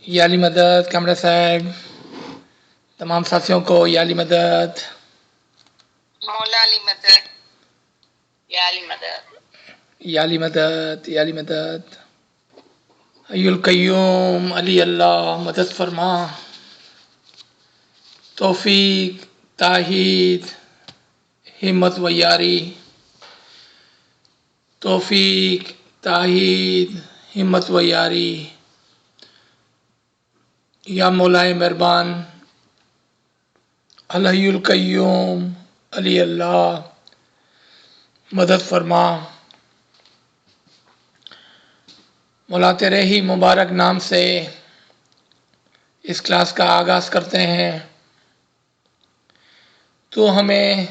याली मदद कमरा साहब, तमाम साथियों को याली मदद, मौला अली मदद, याली मदद, याली मदद, याली मदद। हय्युल कय्यूम अली अल्लाह मदद फरमा। तौफीक, ताहीद, हिम्मत व यारी। तौफीक, ताहीद, हिम्मत व यारी। या मौलाए मेहरबान अल हय्युल कय्यूम अली अल्लाह मदद फरमा। मौला तेरे ही मुबारक नाम से इस क्लास का आगाज़ करते हैं। तो हमें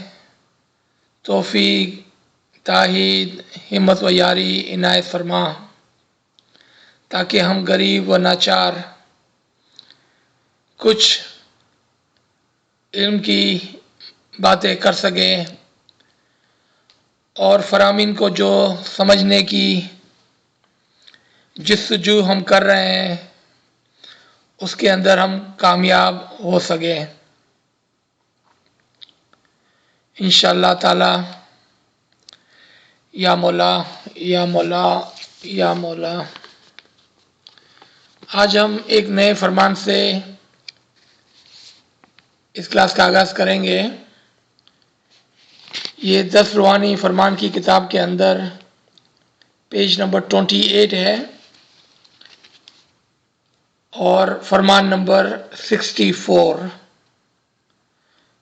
तौफीक, ताहीद, हिम्मत व यारी इनायत फरमा ताकि हम गरीब व नाचार कुछ इल्म की बातें कर सकें और फरामीन को जो समझने की जिस्तजू हम कर रहे हैं उसके अंदर हम कामयाब हो सकें इंशाअल्लाह ताला। या मौला, या मौला, या मौला। आज हम एक नए फरमान से इस क्लास का आगाज़ करेंगे। ये 10 रूहानी फरमान की किताब के अंदर पेज नंबर 28 है और फरमान नंबर 64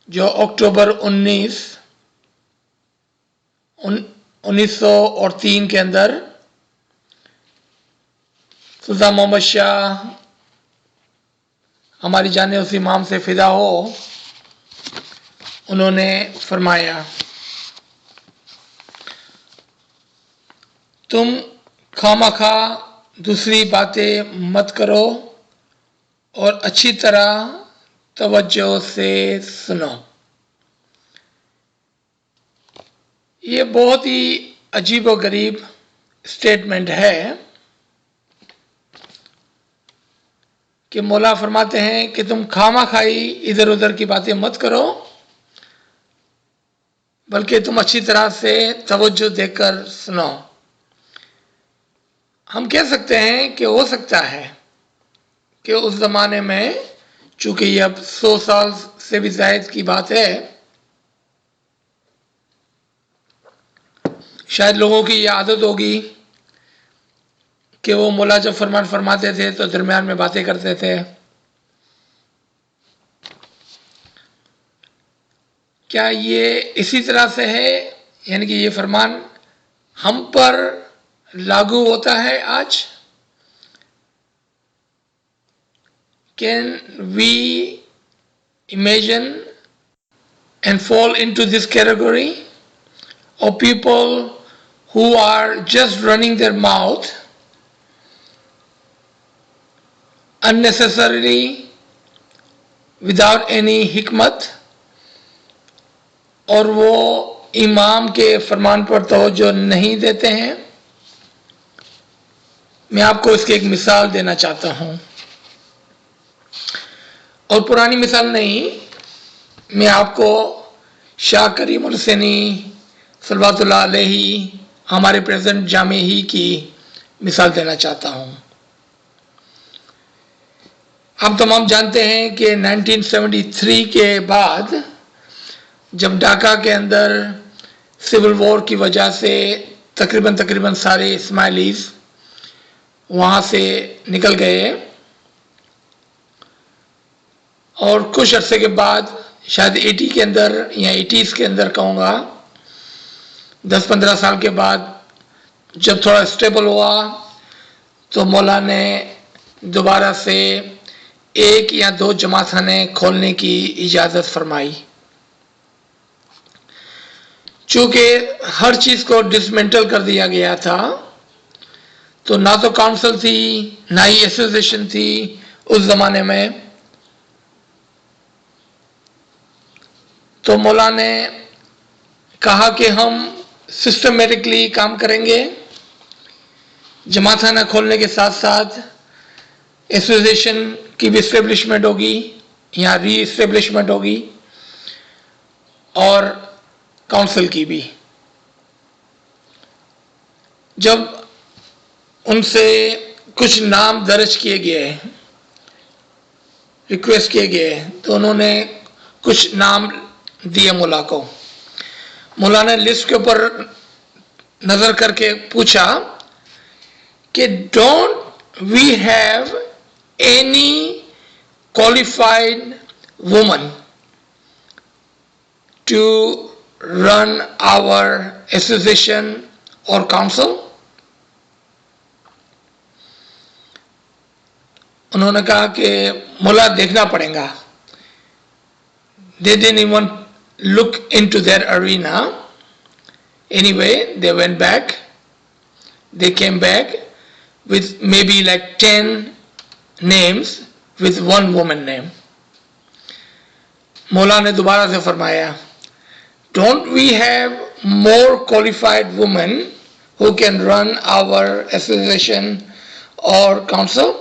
जो अक्टूबर 1903 के अंदर सुल्तान मोहम्मद शाह हमारी जाने उस इमाम से फिदा हो उन्होंने फरमाया, तुम खामखा दूसरी बातें मत करो और अच्छी तरह तवज्जो से सुनो। ये बहुत ही अजीब व गरीब स्टेटमेंट है कि मौला फरमाते हैं कि तुम खामखाई इधर उधर की बातें मत करो बल्कि तुम अच्छी तरह से तवज्जो देकर सुनो। हम कह सकते हैं कि हो सकता है कि उस ज़माने में, चूँकि ये अब 100 साल से भी ज़ायद की बात है, शायद लोगों की ये आदत होगी कि वो मौला जब फरमान फरमाते थे तो दरमियान में बातें करते थे। क्या ये इसी तरह से है, यानी कि ये फरमान हम पर लागू होता है आज? Can we imagine and fall into this category of people who are just running their mouth unnecessarily without any hikmat और वो इमाम के फरमान पर तवज्जो नहीं देते हैं? मैं आपको इसकी एक मिसाल देना चाहता हूँ और पुरानी मिसाल नहीं, मैं आपको शाह करीम हुसैनी सल्लल्लाहु अलैहि हमारे प्रेजेंट जामे ही की मिसाल देना चाहता हूँ। हम तमाम जानते हैं कि 1973 के बाद जब ढाका के अंदर सिविल वॉर की वजह से तकरीबन सारे इस्माइलीज वहाँ से निकल गए और कुछ अरसे के बाद शायद 80 के अंदर या 80s के अंदर कहूँगा, 10-15 साल के बाद जब थोड़ा स्टेबल हुआ तो मौला ने दोबारा से 1 या 2 जमातखाने खोलने की इजाज़त फरमाई। चूँकि हर चीज़ को डिसमेंटल कर दिया गया था तो ना तो काउंसिल थी ना ही एसोसिएशन थी उस ज़माने में, तो मौला ने कहा कि हम सिस्टमेटिकली काम करेंगे, जमातखाना खोलने के साथ साथ एसोसिएशन की भी इस्टेब्लिशमेंट होगी, यहाँ री इस्टेब्लिशमेंट होगी, और काउंसिल की भी। जब उनसे कुछ नाम दर्ज किए गए, रिक्वेस्ट किए गए, तो उन्होंने कुछ नाम दिए मुल्ला को। मुल्ला ने लिस्ट के ऊपर नजर करके पूछा कि don't we have any qualified woman to run our association और काउंसिल। उन्होंने कहा कि मुल्ला देखना पड़ेगा। They didn't even look into their arena. Anyway, they went back. They came back with maybe like 10 names with one woman name. मौला ने दोबारा से फरमाया, don't we have more qualified women who can run our association or council?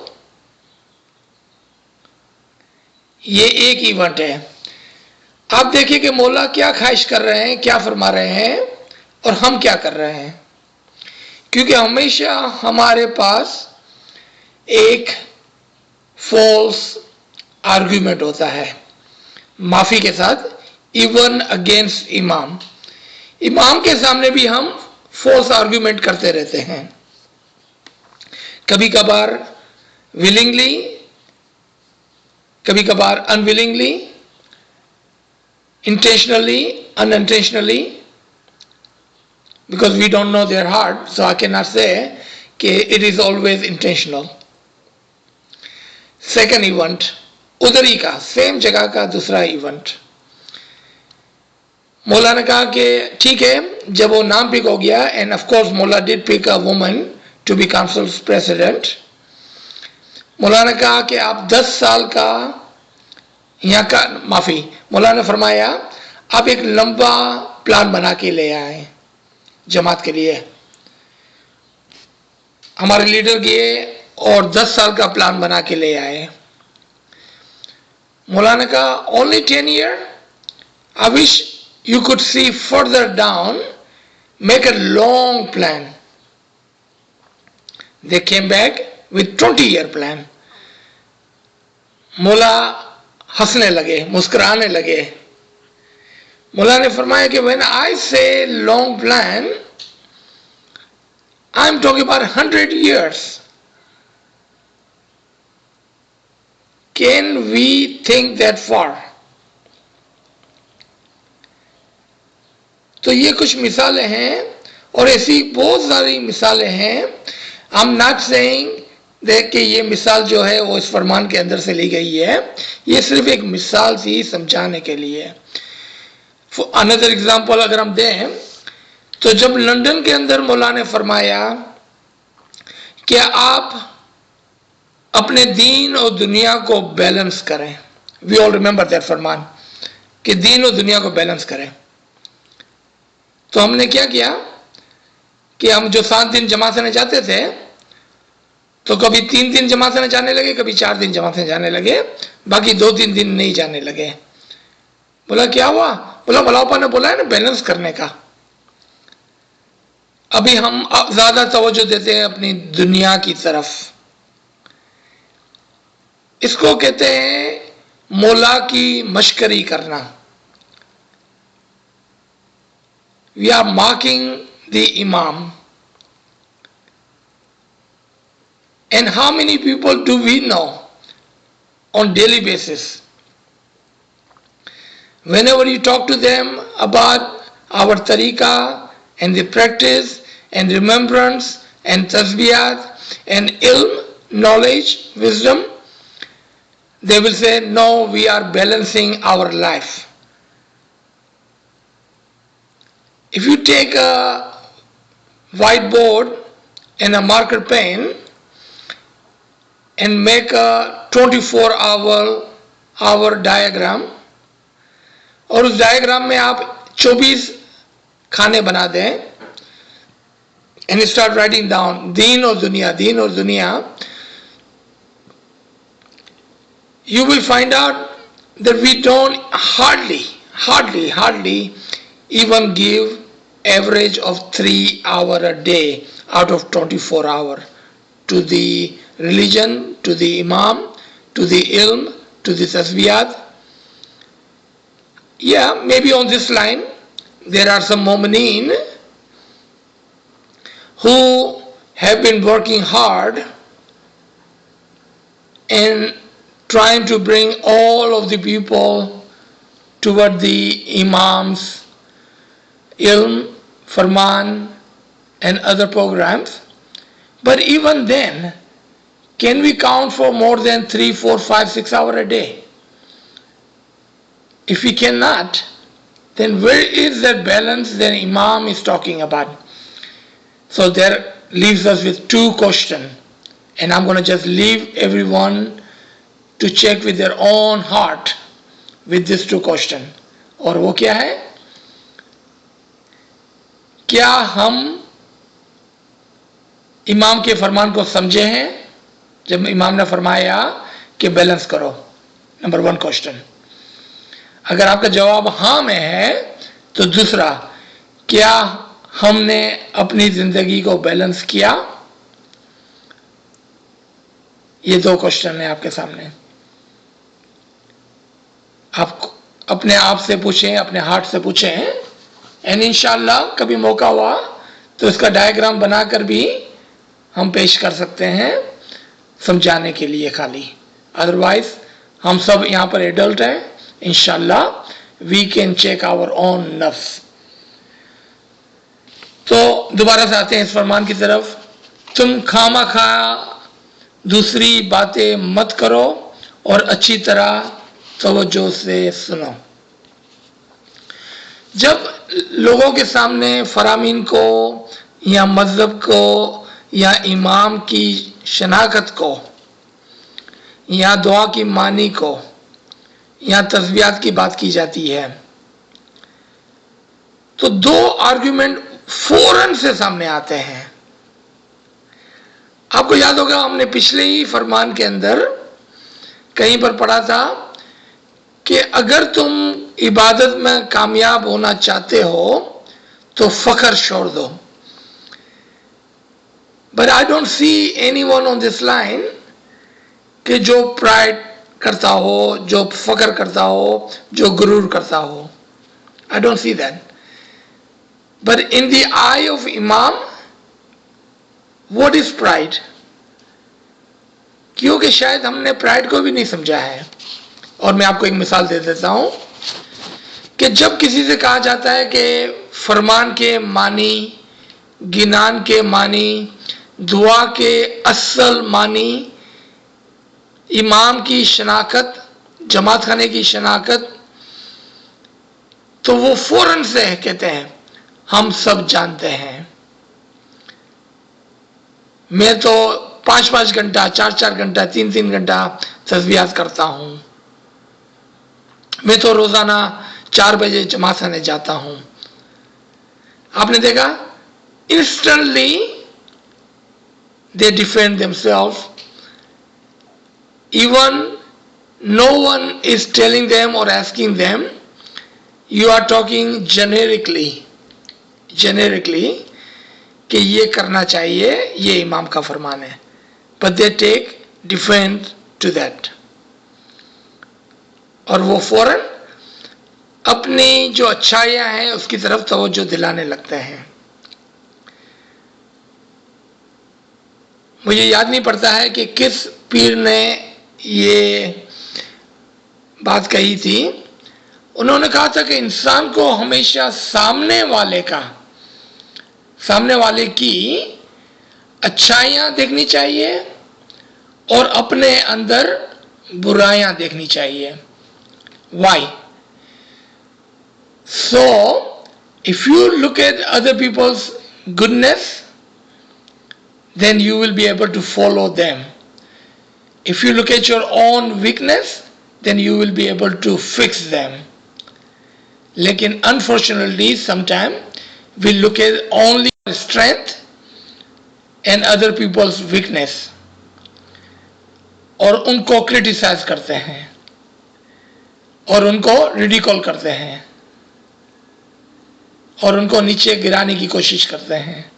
ये एक event है। आप देखिए कि मौला क्या ख्वाहिश कर रहे हैं, क्या फरमा रहे हैं, और हम क्या कर रहे हैं। क्योंकि हमेशा हमारे पास एक फॉल्स आर्ग्यूमेंट होता है, माफी के साथ, इवन अगेंस्ट इमाम। इमाम के सामने भी हम फॉल्स आर्ग्यूमेंट करते रहते हैं, कभी कभार विलिंगली, कभी कभार unwillingly, intentionally, unintentionally, because we don't know their heart, so I cannot say that it is always intentional. Second event, उधरी का, सेम जगह का दूसरा इवेंट। मौला ने कहा कि ठीक है, जब वो नाम पिक हो गया, एंड ऑफ कोर्स मौला did pick a woman to be council president. मौला ने कहा कि आप 10 साल का यहाँ का, माफी, मौला ने फरमाया आप एक लंबा प्लान बना के ले आए जमात के लिए। हमारे लीडर गए और 10 साल का प्लान बना के ले आए। मौला ने कहा only 10 years, I wish you could see further down, make a long plan. They came back with 20-year plan. मौला हंसने लगे, मुस्कुराने लगे। मौला ने फरमाया कि when I say long plan, I am talking about 100 years। Can we think that for? तो ये कुछ मिसालें हैं, और ऐसी बहुत सारी मिसालें हैं। आई एम नॉट सेइंग देख के ये मिसाल जो है वो इस फरमान के अंदर से ली गई है, ये सिर्फ एक मिसाल थी समझाने के लिए। अनदर एग्जांपल अगर हम दें, तो जब लंदन के अंदर मौला ने फरमाया कि आप अपने दीन और दुनिया को बैलेंस करें, वी ऑल रिमेंबर दैट फरमान, कि दीन और दुनिया को बैलेंस करें। तो हमने क्या किया कि हम जो 7 दिन जमात में जाते थे, तो कभी 3 दिन जमात में जाने लगे, कभी 4 दिन जमात में जाने लगे, बाकी 2-3 दिन नहीं जाने लगे। बोला क्या हुआ? बोला मौलापा ने बोला है ना बैलेंस करने का। अभी हम ज्यादा तवज्जो देते हैं अपनी दुनिया की तरफ। इसको कहते हैं मौला की मशकरी करना। वी आर मार्किंग द इमाम। And how many people do we know on daily basis? Whenever you talk to them about our tariqah and the practice and remembrance and tasbiyat and ilm, knowledge, wisdom, they will say, no, we are balancing our life. If you take a whiteboard and a marker pen and make a 24-hour diagram, और उस diagram में आप 24 खाने बना दें, and start writing down दीन और दुनिया, दीन और दुनिया, you will find out that we don't hardly even give average of 3 hours a day out of 24 hours to the religion, to the imam, to the ilm, to the tasbiyat. Yeah, maybe on this line there are some mu'mineen who have been working hard and trying to bring all of the people toward the imams, ilm, Farman, and other programs. But even then, can we count for more than 3, 4, 5, 6 hours a day? If we cannot, then where is that balance that Imam is talking about? So that leaves us with two questions. And I'm going to just leave everyone to check with their own heart with these two questions. और वो क्या है? क्या हम इमाम के फरमान को समझे हैं जब इमाम ने फरमाया कि बैलेंस करो? Number 1 question. अगर आपका जवाब हाँ में है तो दूसरा, क्या हमने अपनी जिंदगी को बैलेंस किया? ये 2 क्वेश्चन है आपके सामने. आप अपने आप से पूछें, अपने हार्ट से पूछें, एंड इंशाल्लाह कभी मौका हुआ तो इसका डायग्राम बनाकर भी हम पेश कर सकते हैं समझाने के लिए खाली. अदरवाइज हम सब यहाँ पर एडल्ट हैं, इंशाल्लाह we can check our own नफ्स. तो दोबारा से आते हैं इस फरमान की तरफ. तुम खामा खा दूसरी बातें मत करो और अच्छी तरह तवज्जो से सुनो. जब लोगों के सामने फरामीन को या मजहब को या इमाम की शनाख्त को या दुआ की मानी को या तस्बीहात की बात की जाती है तो 2 आर्गुमेंट फौरन से सामने आते हैं. आपको याद होगा हमने पिछले ही फरमान के अंदर कहीं पर पढ़ा था कि अगर तुम इबादत में कामयाब होना चाहते हो तो फख्र छोड़ दो. But I don't see anyone on this line कि जो प्राइड करता हो, जो फख्र करता हो, जो गुरूर करता हो. I don't see that. But in the I of इमाम व्हाट इज प्राइड? क्योंकि शायद हमने प्राइड को भी नहीं समझा है. और मैं आपको एक मिसाल दे देता हूं कि जब किसी से कहा जाता है कि फरमान के मानी, गिनान के मानी, दुआ के असल मानी, इमाम की शनाख्त, जमात खाने की शनाख्त, तो वो फौरन से कहते हैं हम सब जानते हैं. मैं तो 5-5 घंटा, 4-4 घंटा, 3-3 घंटा तस्बीहात करता हूं. मैं तो रोजाना 4 बजे जमात खाने जाता हूं. आपने देखा instantly they defend themselves. Even no one is telling them or asking them. You are talking generically कि ये करना चाहिए, ये इमाम का फरमान है. But they take defense to that. और वो फौरन अपनी जो अच्छाइयां हैं उसकी तरफ तवज्जो दिलाने लगते हैं. मुझे याद नहीं पड़ता है कि किस पीर ने ये बात कही थी. उन्होंने कहा था कि इंसान को हमेशा सामने वाले की अच्छाइयां देखनी चाहिए और अपने अंदर बुराइयां देखनी चाहिए. Why? So, if you look at other people's goodness, then you will be able to follow them. If you look at your own weakness, then you will be able to fix them. लेकिन unfortunately, sometimes we look at only strength and other people's weakness. और उनको criticise करते हैं और उनको रिडिकॉल करते हैं और उनको नीचे गिराने की कोशिश करते हैं।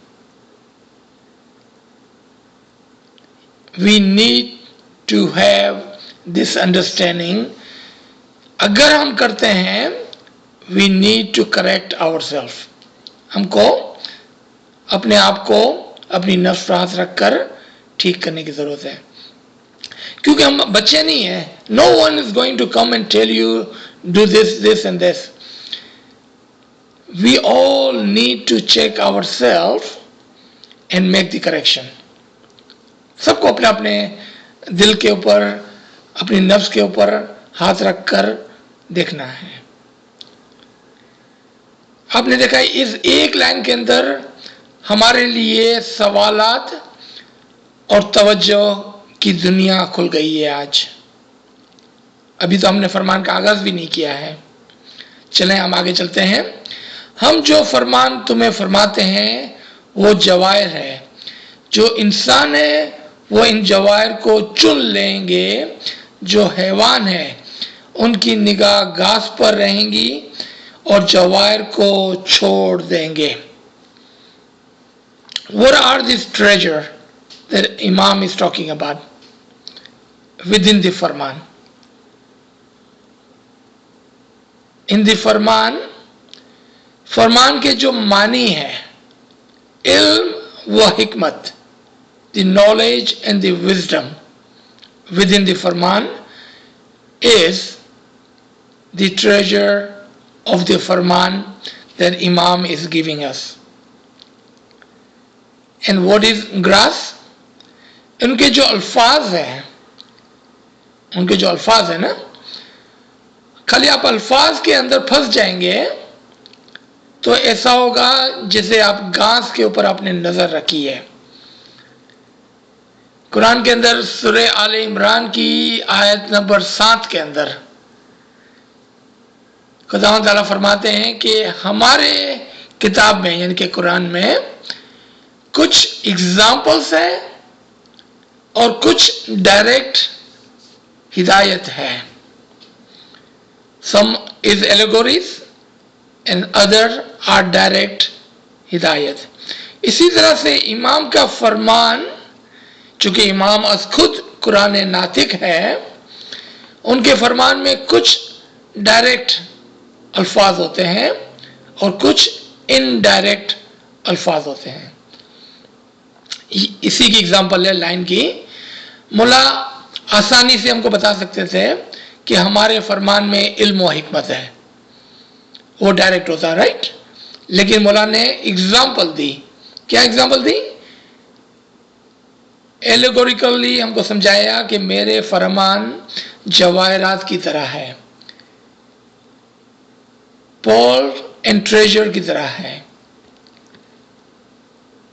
We need to have this understanding. अगर हम करते हैं, we need to correct ourselves. हमको अपने आप को अपनी नफ्स पर हाथ रखकर ठीक करने की जरूरत है, क्योंकि हम बच्चे नहीं हैं. No one is going to come and tell you do this, this and this. We all need to check ourselves and make the correction. सबको अपने अपने दिल के ऊपर, अपनी नफ्स के ऊपर हाथ रखकर देखना है. आपने देखा इस एक लाइन के अंदर हमारे लिए सवालात और तवज्जो की दुनिया खुल गई है आज. अभी तो हमने फरमान का आगाज भी नहीं किया है. चलें हम आगे चलते हैं. हम जो फरमान तुम्हें फरमाते हैं वो जवाहिर है. जो इंसान है वो इन जवाहिर को चुन लेंगे. जो हैवान है उनकी निगाह घास पर रहेंगी और जवाहिर को छोड़ देंगे. What are these treasure that Imam is talking about within the Farman? In the Farman, फरमान के जो मानी है, इल्म व हिकमत, the knowledge and the wisdom within the Farman is the treasure of the Farman that Imam is giving us. And what is grass? उनके जो अल्फाज हैं, उनके जो अल्फाज है ना, खाली आप अल्फाज के अंदर फंस जाएंगे तो ऐसा होगा जैसे आप घास के ऊपर आपने नजर रखी है. कुरान के अंदर सूरह आले इमरान की आयत नंबर 7 के अंदर खुदा ताला फरमाते हैं कि हमारे किताब में यानी कि कुरान में कुछ एग्जाम्पल्स है और कुछ डायरेक्ट हिदायत है. Some is allegories and other are direct हिदायत. इसी तरह से इमाम का फरमान, चूंकि इमाम अस खुद कुरान नातिक है, उनके फरमान में कुछ डायरेक्ट अल्फाज होते हैं और कुछ इनडायरेक्ट अल्फाज होते हैं. इसी की एग्जांपल है लाइन की. मुला आसानी से हमको बता सकते थे कि हमारे फरमान में इल्म व हिकमत है, वो डायरेक्ट होता है, राइट. लेकिन मुला ने एग्जांपल दी. क्या एग्जांपल दी? एलेगोरिकली हमको समझाया कि मेरे फरमान जवाहरात की तरह है, पर्ल एंड ट्रेजर की तरह है,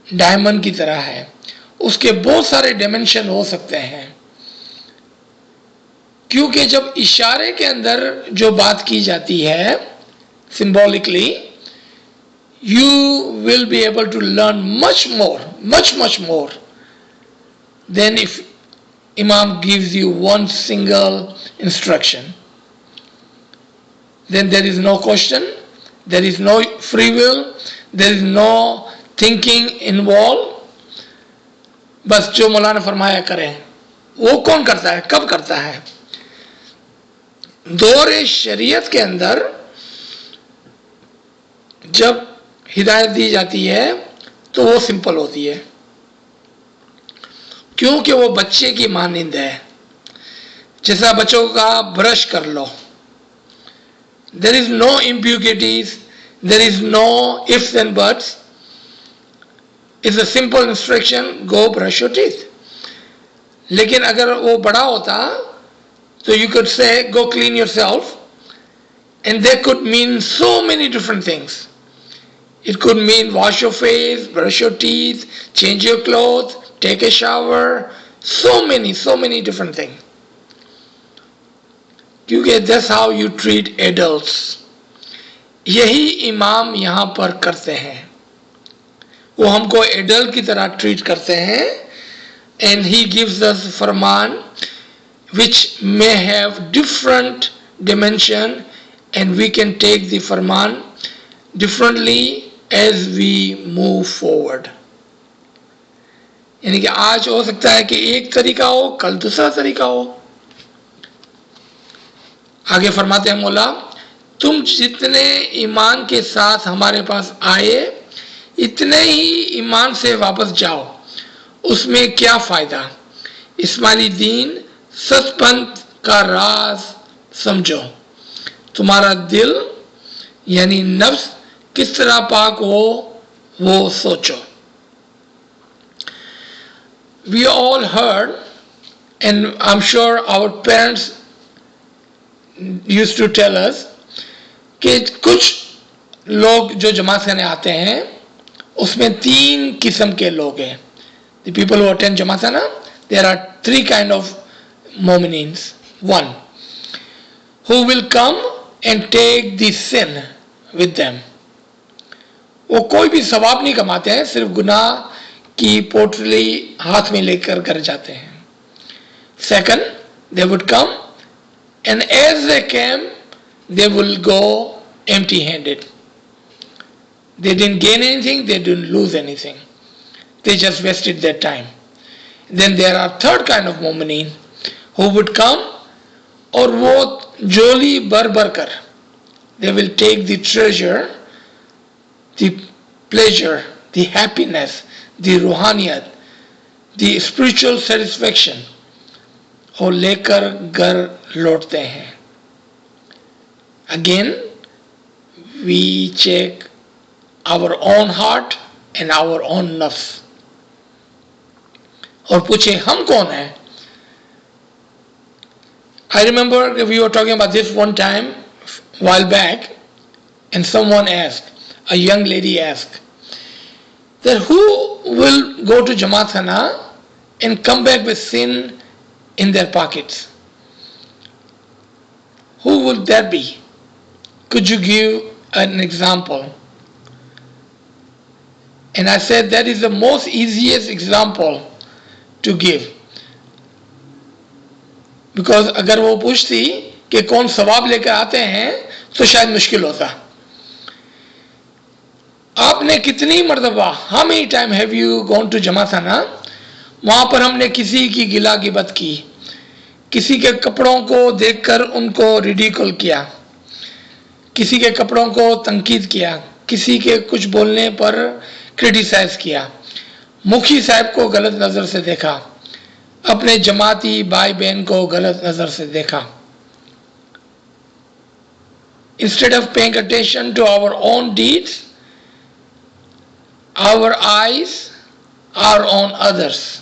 डायमंड की तरह है. उसके बहुत सारे डायमेंशन हो सकते हैं, क्योंकि जब इशारे के अंदर जो बात की जाती है symbolically, you will be able to learn much more than if Imam gives you one single instruction. Then there is no question, there is no free will, there is no thinking involved. बस जो मौलाना फरमाया करें. वो कौन करता है, कब करता है? दौरे शरीयत के अंदर जब हिदायत दी जाती है तो वो सिंपल होती है, क्योंकि वो बच्चे की मानिंद है. जैसा बच्चों का ब्रश कर लो, there is no impurities, there is no ifs and buts. It's a simple instruction, go brush your teeth. लेकिन अगर वो बड़ा होता तो you could say go clean yourself, and they could mean so many different things. It could mean wash your face, brush your teeth, change your clothes, take a shower, so many different things. क्योंकि that's how you treat adults. यही इमाम यहाँ पर करते हैं. वो हमको adult की तरह ट्रीट करते हैं. And he gives us Farman which may have different dimension, and we can take the Farman differently as we move forward. यानी कि आज हो सकता है कि एक तरीका हो, कल दूसरा तरीका हो. आगे फरमाते हैं मौला, तुम जितने ईमान के साथ हमारे पास आए इतने ही ईमान से वापस जाओ, उसमें क्या फायदा. इस्माइली दीन सचपंथ का राज समझो, तुम्हारा दिल यानी नफ्स किस तरह पाक हो वो सोचो. We all heard, and I'm sure our parents used to tell us कि कुछ लोग जो जमात खाने आते हैं उसमें 3 किस्म के लोग हैं. The people who attend जमात खाना, there are 3 kind of mu'minins. 1, who will come and take the sin with them. वो कोई भी सवाब नहीं कमाते हैं, सिर्फ गुनाह की पोटली हाथ में लेकर घर जाते हैं. Second, they would come, and as they came, they will go empty-handed. They didn't gain anything, they didn't lose anything. They just wasted their time. Then there are third kind of mu'minin who would come, और वो जोली भर भर कर, they will take the treasure, the pleasure, the happiness, the रूहानियत, the spiritual satisfaction, और लेकर घर लौटते हैं. Again, we check our own heart and our own nafs. और पूछे हम कौन हैं. I remember we were talking about this one time a while back, and someone asked, a young lady asked, that who will go to Jamaat Khana and come back with sin in their pockets? Who would that be? Could you give an example? And I said that is the most easiest example to give. Because अगर वो पूछती कि कौन सवाब लेकर आते हैं तो शायद मुश्किल होता. आपने कितनी मर्तबा, how many time have you gone to जमात खाना, वहां पर हमने किसी की गिला गिबत की, किसी के कपड़ों को देखकर उनको रिडिकल किया, किसी के कपड़ों को तंकीद किया, किसी के कुछ बोलने पर क्रिटिसाइज किया, मुखी साहब को गलत नजर से देखा, अपने जमाती भाई बहन को गलत नजर से देखा. Instead of paying attention to our own deeds, our eyes are on others.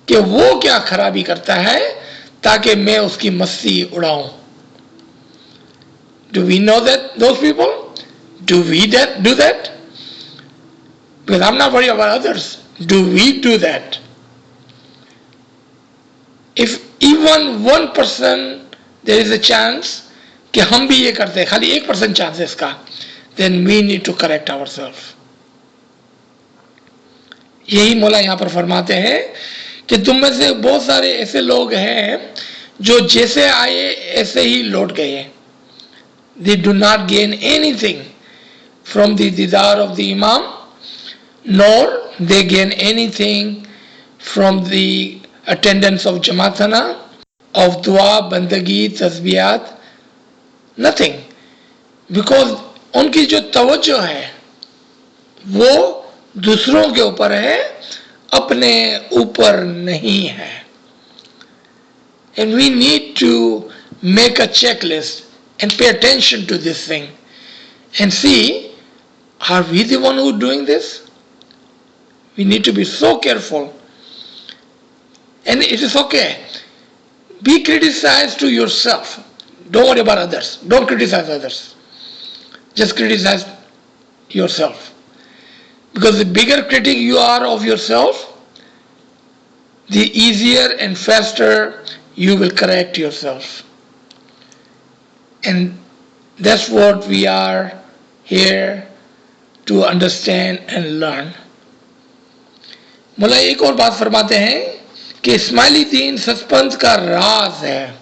कि वो क्या खराबी करता है ताकि मैं उसकी मस्ती उड़ाऊं. Do we know that those people? Do we do that? Because I'm not worried about others. Do we do that? If even 1% there is a chance कि हम भी ये करते हैं, खाली 1% चांस है इसका, then we need to correct ourselves. यही मौला यहाँ पर फरमाते हैं कि तुम में से बहुत सारे ऐसे लोग हैं जो जैसे आए ऐसे ही लौट गए. They do not gain anything from the didar of the Imam, nor they gain anything from the attendance of Jamaat Khana, of dua, bandagi, tasbiyat, nothing. Because उनकी जो तवज्जो है वो दूसरों के ऊपर है, अपने ऊपर नहीं है. And we need to make a checklist and pay attention to this thing and see, are we the one who doing this? We need to be so careful. And it is okay. Be criticized to yourself. Don't worry about others. Don't criticize others. Just criticize yourself. Because the bigger critic you are of yourself, the easier and faster you will correct yourself. And that's what we are here to understand and learn. मुला एक और बात फरमाते हैं कि इस्माइली दीन सचपंथ का राज है.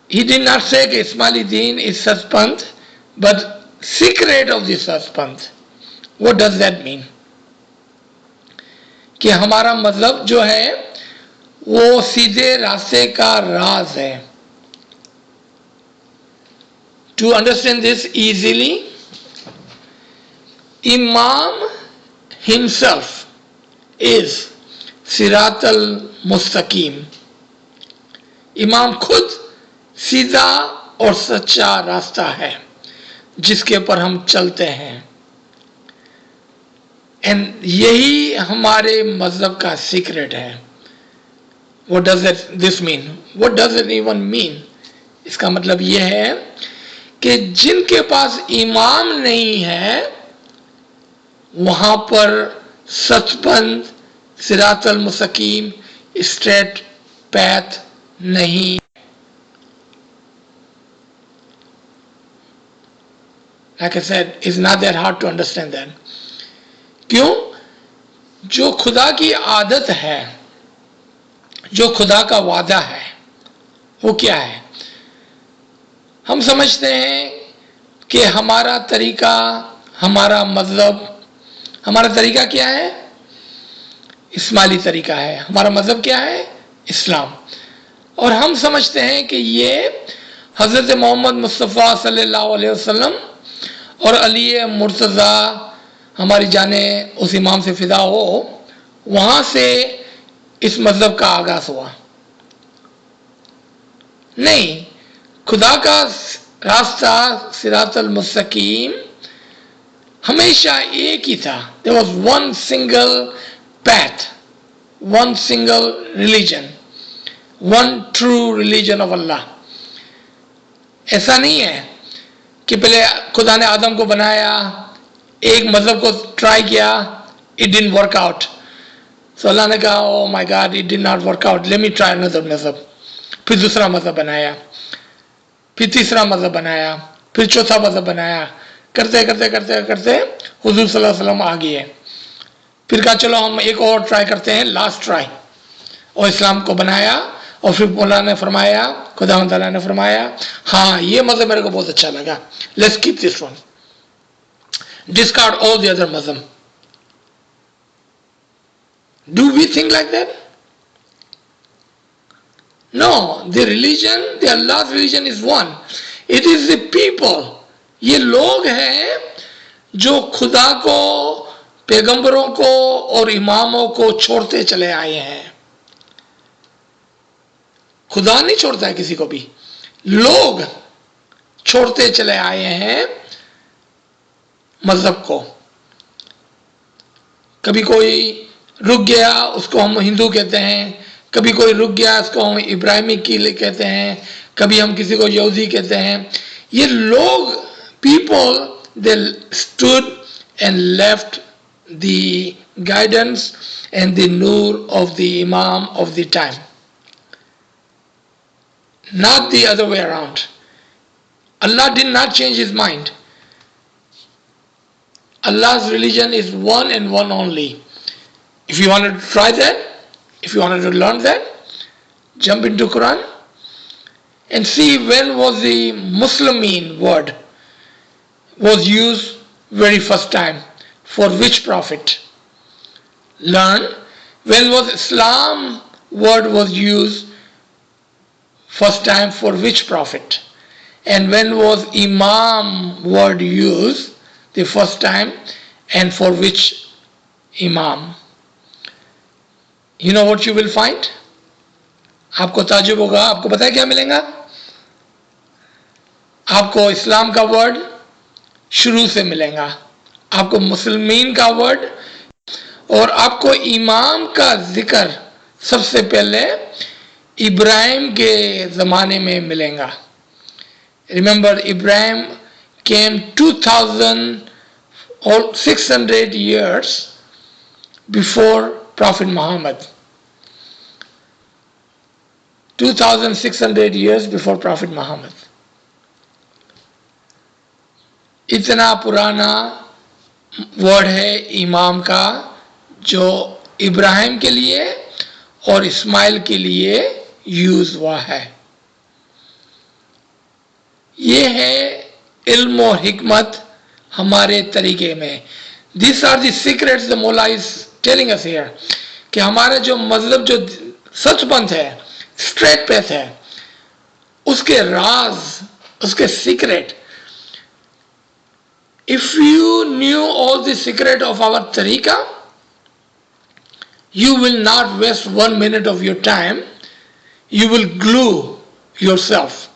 He did not say कि इस्माइली दीन is सचपंथ, but secret of the सचपंथ. What does that mean? कि हमारा मजहब जो है वो सीधे रास्ते का राज है. To understand this easily, Imam himself is सिरात अल मुस्तकीम. इमाम खुद सीधा और सच्चा रास्ता है जिसके ऊपर हम चलते हैं. एंड यही हमारे मजहब का सीक्रेट है. What does this mean? What does it even mean? इसका मतलब यह है कि जिनके पास इमाम नहीं है वहां पर सचपंथ सिरात अल मुस्तकीम स्ट्रेट पैथ नहीं. Like I said, it's not that hard to understand that. क्यों? जो खुदा की आदत है, जो खुदा का वादा है, वो क्या है? हम समझते हैं कि हमारा तरीका, हमारा मजहब, हमारा तरीका क्या है? इस्माइली तरीका है. हमारा मजहब क्या है? इस्लाम. और हम समझते हैं कि ये हजरत मोहम्मद मुस्तफ़ा सल्लल्लाहु अलैहि वसल्लम और अली मुर्तज़ा हमारी जाने उस इमाम से फिदा हो, वहां से इस मजहब का आगाज हुआ. नहीं, खुदा का रास्ता सिरात अल मुस्तकीम हमेशा एक ही था. There was one single path, one single religion, one true religion of Allah. ऐसा नहीं है कि पहले खुदा ने आदम को बनाया, एक मजहब को ट्राई किया, it didn't work out. So अल्लाह ने कहा, oh my God, it did not work out, let me try another मजहब. फिर दूसरा मजहब बनाया, फिर तीसरा मजहब बनाया, फिर चौथा मजहब बनाया. करते करते करते करते हुजूर सल्लल्लाहु अलैहि वसल्लम आ गए. फिर कहा चलो हम एक और ट्राई करते हैं, लास्ट ट्राई, और इस्लाम को बनाया. और फिर मौला ने फरमाया, खुदा तआला ने फरमाया, हाँ ये मजहब मेरे को बहुत अच्छा लगा, let's keep this one, discard all the other मजहब. Do we think like that? No, the religion, the Allah religion is one. It is the people. ये लोग हैं जो खुदा को, पैगंबरों को और इमामों को छोड़ते चले आए हैं. खुदा नहीं छोड़ता है किसी को भी, लोग छोड़ते चले आए हैं मजहब को. कभी कोई रुक गया उसको हम हिंदू कहते हैं, कभी कोई रुक गया उसको हम इब्राहिमी की कहते हैं, कभी हम किसी को यहूदी कहते हैं. ये लोग, people, they stood and left the guidance and the nur of the imam of the time, not the other way around. Allah did not change his mind. Allah's religion is one and one only. If you wanted to try that, if you wanted to learn that, jump into Quran and see when was the Muslimin word was used very first time, for which prophet. Learn when was Islam word was used first time, for which prophet, and when was Imam word used the first time and for which Imam. You know what you will find? आपको ताजुब होगा. आपको पता है क्या मिलेगा? आपको इस्लाम का वर्ड शुरू से मिलेगा, आपको मुसलमान का वर्ड, और आपको इमाम का जिक्र सबसे पहले इब्राहिम के ज़माने में मिलेगा. Remember, Ibrahim came 2600 years before Prophet Muhammad. 2600 years before Prophet Muhammad. इतना पुराना वर्ड है इमाम का जो इब्राहिम के लिए और इस्माइल के लिए यूज हुआ है। ये है इल्म और हिकमत हमारे तरीके में। This are the secrets the मौला इज टेलिंग अस हियर, कि हमारा जो मजहब जो सचपंथ है, स्ट्रेट पेथ है, उसके राज, उसके secret, if you knew all the secret of our tariqa, you will not waste 1 minute of your time, you will glue yourself.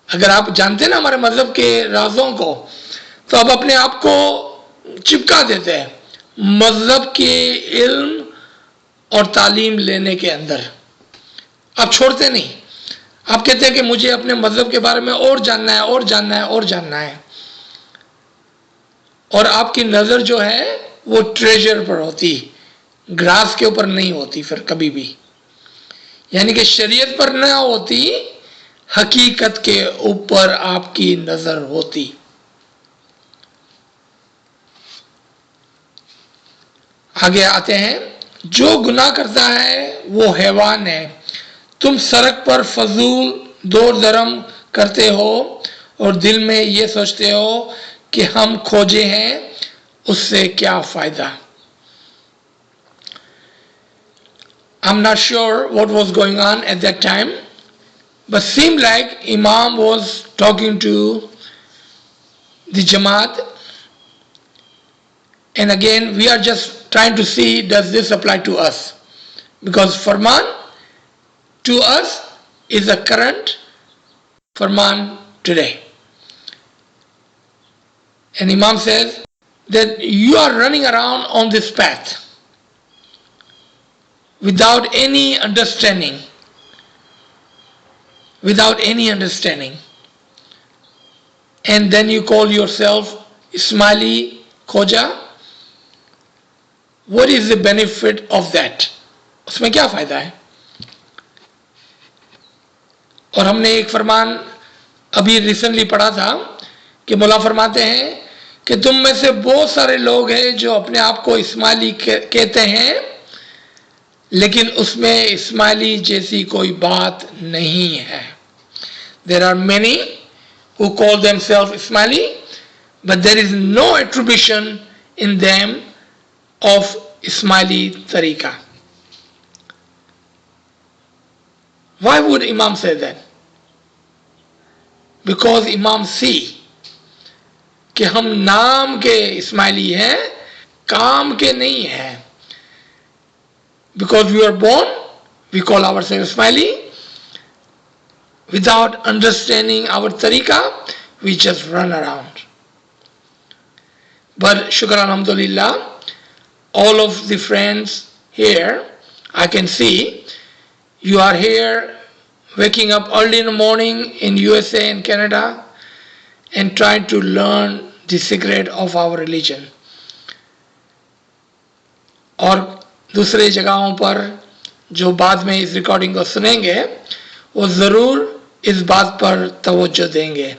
अगर आप जानते ना हमारे मजहब के राजों को, तो आप अपने आप को चिपका देते हैं मजहब के इल्म और तालीम लेने के अंदर। आप छोड़ते नहीं, आप कहते हैं कि मुझे अपने मजहब के बारे में और जानना है, और जानना है, और जानना है। और आपकी नजर जो है वो ट्रेजर पर होती, ग्रास के ऊपर नहीं होती फिर कभी भी, यानी कि शरीयत पर ना होती, हकीकत के ऊपर आपकी नजर होती। आगे आते हैं, जो गुनाह करता है वो हैवान है। तुम सड़क पर फजूल दौड़ धर्म करते हो और दिल में ये सोचते हो कि हम खोजे हैं, उससे क्या फायदा। I'm not sure what was going on at that time, but seemed like Imam was talking to the Jamaat. And again, we are just trying to see, does this apply to us? Because Farman to us is the current Farman today. And Imam says that you are running around on this path without any understanding, and then you call yourself Ismaili Khoja. What is the benefit of that? उसमें क्या फायदा है? और हमने एक फरमान अभी recently पढ़ा था कि मौला फरमाते हैं कि तुम में से बहुत सारे लोग हैं जो अपने आप को इस्माइली कहते हैं, लेकिन उसमें इस्माइली जैसी कोई बात नहीं है। There are many who call themselves Ismaili, but there is no attribution in them of Ismaili tariqa. Why would Imam say that? Because Imam see कि हम नाम के इस्माइली हैं, काम के नहीं हैं। Because we are born, we call ourselves Ismaili. Without understanding our tariqa, we just run around. But shukr alhamdulillah, all of the friends here, I can see you are here waking up early in the morning in USA and Canada and trying to learn the secret of our religion. और दूसरे जगहों पर जो बाद में इस recording को सुनेंगे वो ज़रूर इस बात पर तवज्जो देंगे।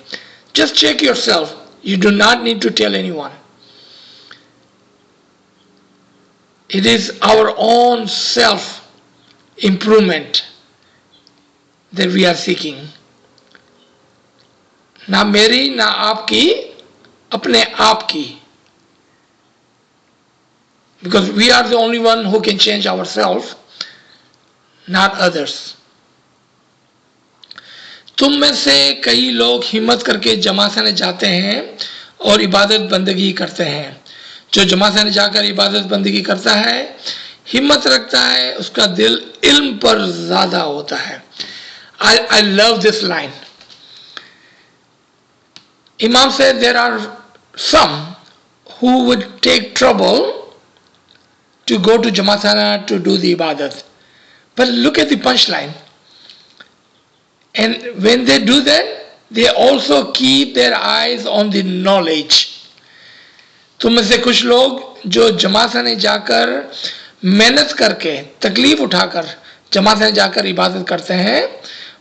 Just check yourself. You do not need to tell anyone. It is our own self improvement that we are seeking. ना मेरी ना आपकी, अपने आप की. Because we are the only one who can change ourselves, not others. तुम में से कई लोग हिम्मत करके जमाखाने जाते हैं और इबादत बंदगी करते हैं। जो जमाखाने जाकर इबादत बंदगी करता है, हिम्मत रखता है, उसका दिल इल्म पर ज्यादा होता है। I love this line. Imam said there are some who would take trouble to go to Jamathana to do the ibadat. But look at the punchline. And when they do that, they also keep their eyes on the knowledge. तुम में से कुछ लोग जो जमाथाने जाकर मेहनत करके तकलीफ उठाकर जमाथाने जाकर इबादत करते हैं,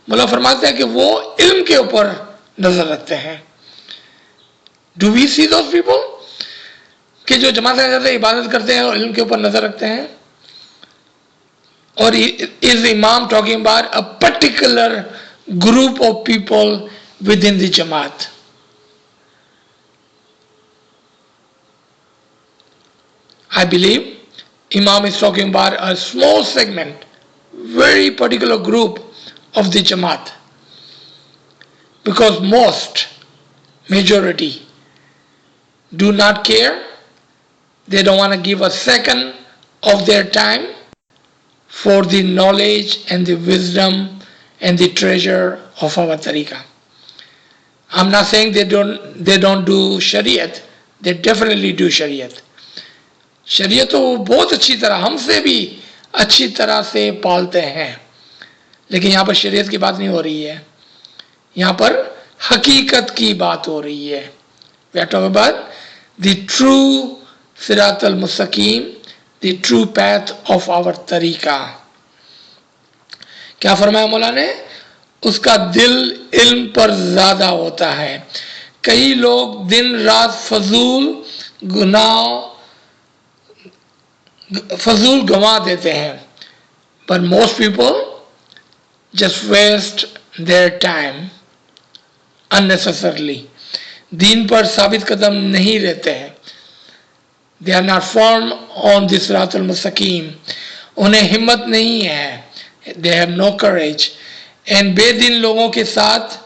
मौला फरमाते हैं कि वो इल्म के ऊपर नजर रखते हैं। Do we see those people? कि जो जमात में जाते हैं इबादत करते हैं और इल्म के ऊपर नजर रखते हैं। or is Imam talking about a particular group of people within the Jamaat? I believe Imam is talking about a small segment, very particular group of the Jamaat, because majority do not care. They don't want to give a second of their time for the knowledge and the wisdom and the treasure of our tariqah. I'm not saying they don't do शरीयत, they definitely do शरीयत. शरीयत तो वो बहुत अच्छी तरह, हमसे भी अच्छी तरह से पालते हैं, लेकिन यहाँ पर शरीयत की बात नहीं हो रही है, यहाँ पर हकीकत की बात हो रही है. We are talking about the true सिरात al-मुस्तकीम, the true path of our तरीका. क्या फरमाया मौला ने? उसका दिल इल्म पर ज्यादा होता है. कई लोग दिन रात फजूल गंवा देते हैं, but most people just waste their time unnecessarily. दीन पर साबित कदम नहीं रहते हैं. They are not firm on this सिरात al-मुस्तकीम. उन्हें हिम्मत नहीं है. They have no courage. And बेदीन लोगों के साथ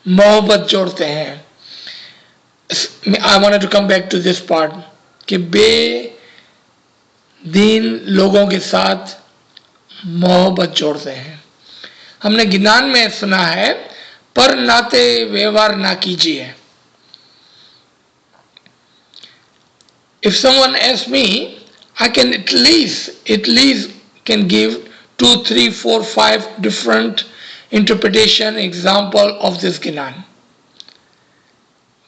मोहब्बत जोड़ते हैं. I wanted to come back to this part कि बेदीन लोगों के साथ मोहब्बत जोड़ते हैं. हमने गिनान में सुना है, पर नाते व्यवहार ना कीजिए. If someone asks me, I can at least can give 2, 3, 4, 5 different interpretation example of this Ginan.